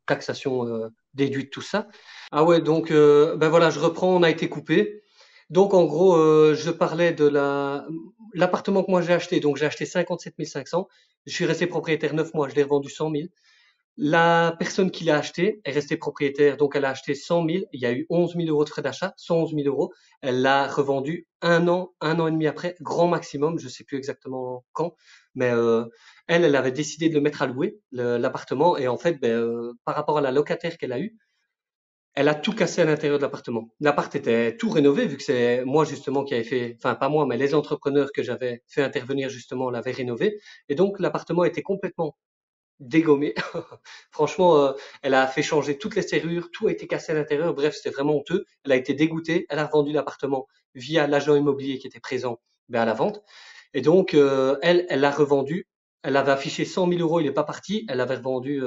taxation déduite, tout ça. Ah ouais, donc, ben voilà, je reprends, on a été coupé. Donc, en gros, je parlais de l'appartement que moi j'ai acheté. Donc, j'ai acheté 57 500. Je suis resté propriétaire 9 mois, je l'ai revendu 100 000. La personne qui l'a acheté est restée propriétaire, donc elle a acheté 100 000, il y a eu 11 000 euros de frais d'achat, 111 000 euros. Elle l'a revendu un an et demi après, grand maximum, je ne sais plus exactement quand, mais elle avait décidé de le mettre à louer, l'appartement, et en fait, ben, par rapport à la locataire qu'elle a eue, elle a tout cassé à l'intérieur de l'appartement. L'appart était tout rénové, vu que c'est moi justement qui avais fait, enfin pas moi, mais les entrepreneurs que j'avais fait intervenir justement l'avaient rénové, et donc l'appartement était complètement dégommé. Franchement, elle a fait changer toutes les serrures, tout a été cassé à l'intérieur. Bref, c'était vraiment honteux. Elle a été dégoûtée. Elle a revendu l'appartement via l'agent immobilier qui était présent à la vente. Et donc, elle l'a revendu. Elle avait affiché 100 000 euros, il n'est pas parti. Elle avait revendu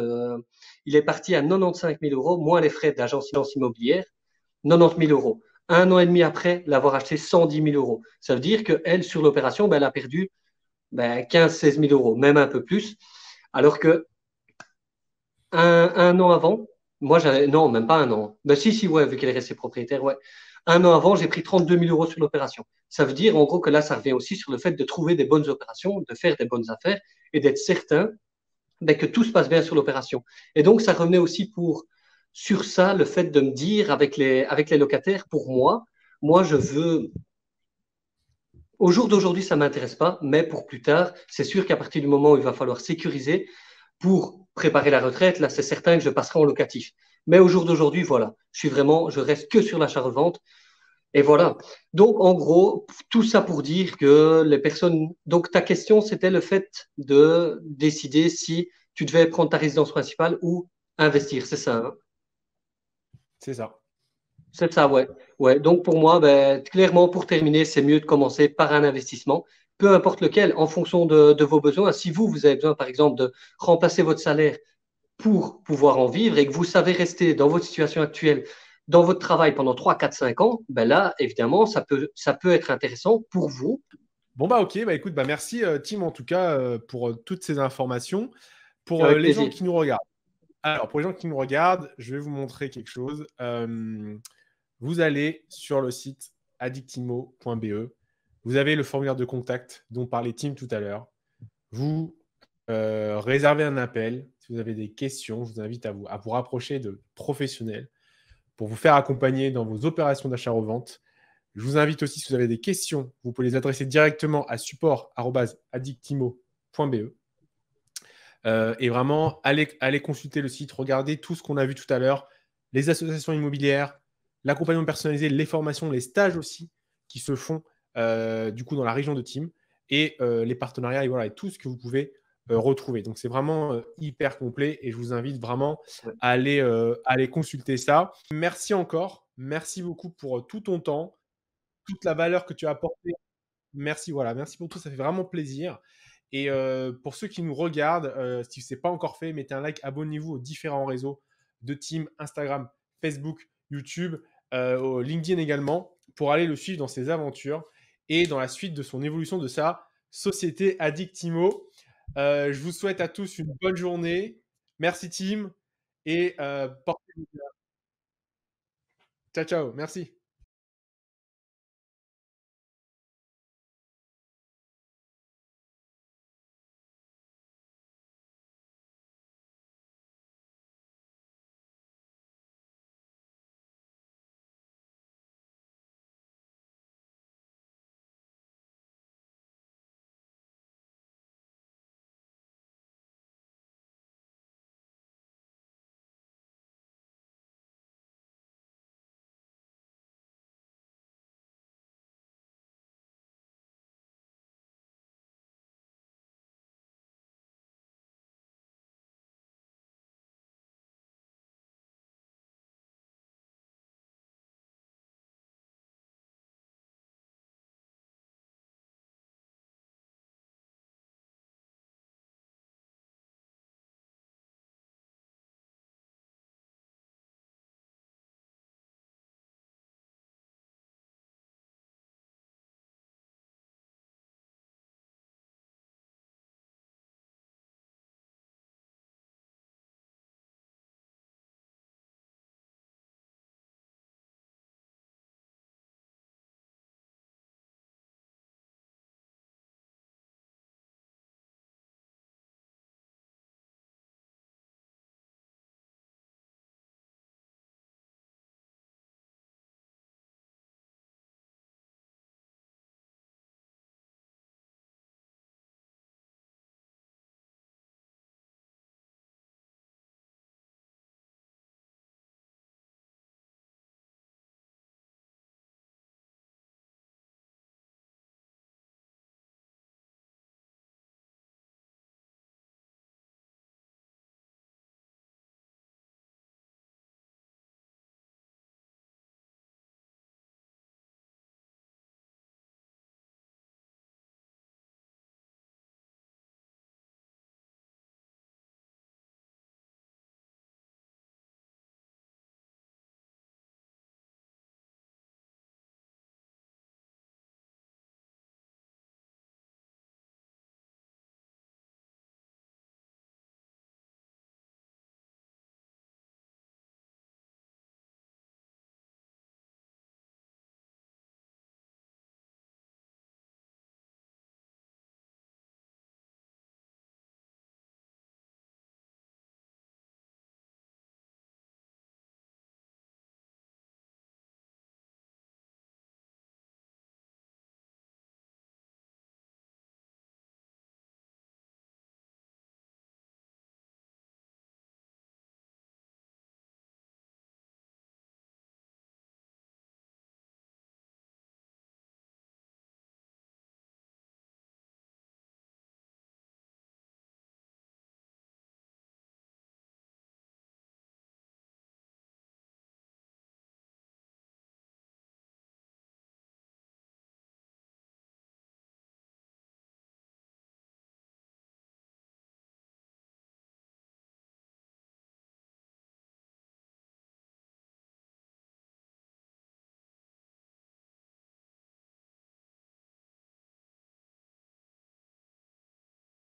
il est parti à 95 000 euros, moins les frais d'agence immobilière, 90 000 euros. Un an et demi après, l'avoir acheté 110 000 euros. Ça veut dire qu'elle, sur l'opération, ben, elle a perdu 15-16 000 euros, même un peu plus. Alors que un an avant, moi, j'avais, non, même pas un an. Ben, si, ouais, vu qu'elle est restée propriétaire, ouais. Un an avant, j'ai pris 32 000 euros sur l'opération. Ça veut dire, en gros, que là, ça revient aussi sur le fait de trouver des bonnes opérations, de faire des bonnes affaires et d'être certain ben, que tout se passe bien sur l'opération. Et donc, ça revenait aussi sur ça, le fait de me dire avec les locataires, pour moi, je veux, au jour d'aujourd'hui, ça ne m'intéresse pas, mais pour plus tard, c'est sûr qu'à partir du moment où il va falloir sécuriser pour préparer la retraite, là, c'est certain que je passerai en locatif. Mais au jour d'aujourd'hui, voilà, je reste que sur l'achat-revente. Et voilà. Donc, en gros, tout ça pour dire que les personnes. Donc, ta question, c'était le fait de décider si tu devais prendre ta résidence principale ou investir. C'est ça, hein. C'est ça. C'est ça, ouais. Ouais. Donc, pour moi, ben, clairement, pour terminer, c'est mieux de commencer par un investissement, peu importe lequel, en fonction de vos besoins. Si vous avez besoin, par exemple, de remplacer votre salaire pour pouvoir en vivre et que vous savez rester dans votre situation actuelle, dans votre travail pendant 3 4 5 ans, ben là, évidemment, ça peut être intéressant pour vous. Bon, bah ok, bah écoute, bah merci Tim en tout cas pour toutes ces informations. Pour Avec les gens plaisir. qui nous regardent. Alors, pour les gens qui nous regardent, je vais vous montrer quelque chose. Vous allez sur le site addictimo.be. Vous avez le formulaire de contact dont parlait Tim tout à l'heure. Vous réservez un appel. Si vous avez des questions, je vous invite à vous rapprocher de professionnels pour vous faire accompagner dans vos opérations d'achat-revente. Je vous invite aussi, si vous avez des questions, vous pouvez les adresser directement à support@addictimo.be. Et vraiment, allez consulter le site, regardez tout ce qu'on a vu tout à l'heure, les associations immobilières, l'accompagnement personnalisé, les formations, les stages aussi qui se font du coup dans la région de Tim et les partenariats et voilà, et tout ce que vous pouvez retrouver. Donc c'est vraiment hyper complet et je vous invite vraiment Ouais. à aller consulter ça. Merci encore, merci beaucoup pour tout ton temps, toute la valeur que tu as apportée. Merci, voilà, merci pour tout, ça fait vraiment plaisir. Et pour ceux qui nous regardent, si ce n'est pas encore fait, mettez un like, abonnez-vous aux différents réseaux de Team, Instagram, Facebook, YouTube, LinkedIn également, pour aller le suivre dans ses aventures et dans la suite de son évolution de sa société Addictimo. Je vous souhaite à tous une bonne journée. Merci Team et portez-vous bien. Ciao, ciao, merci.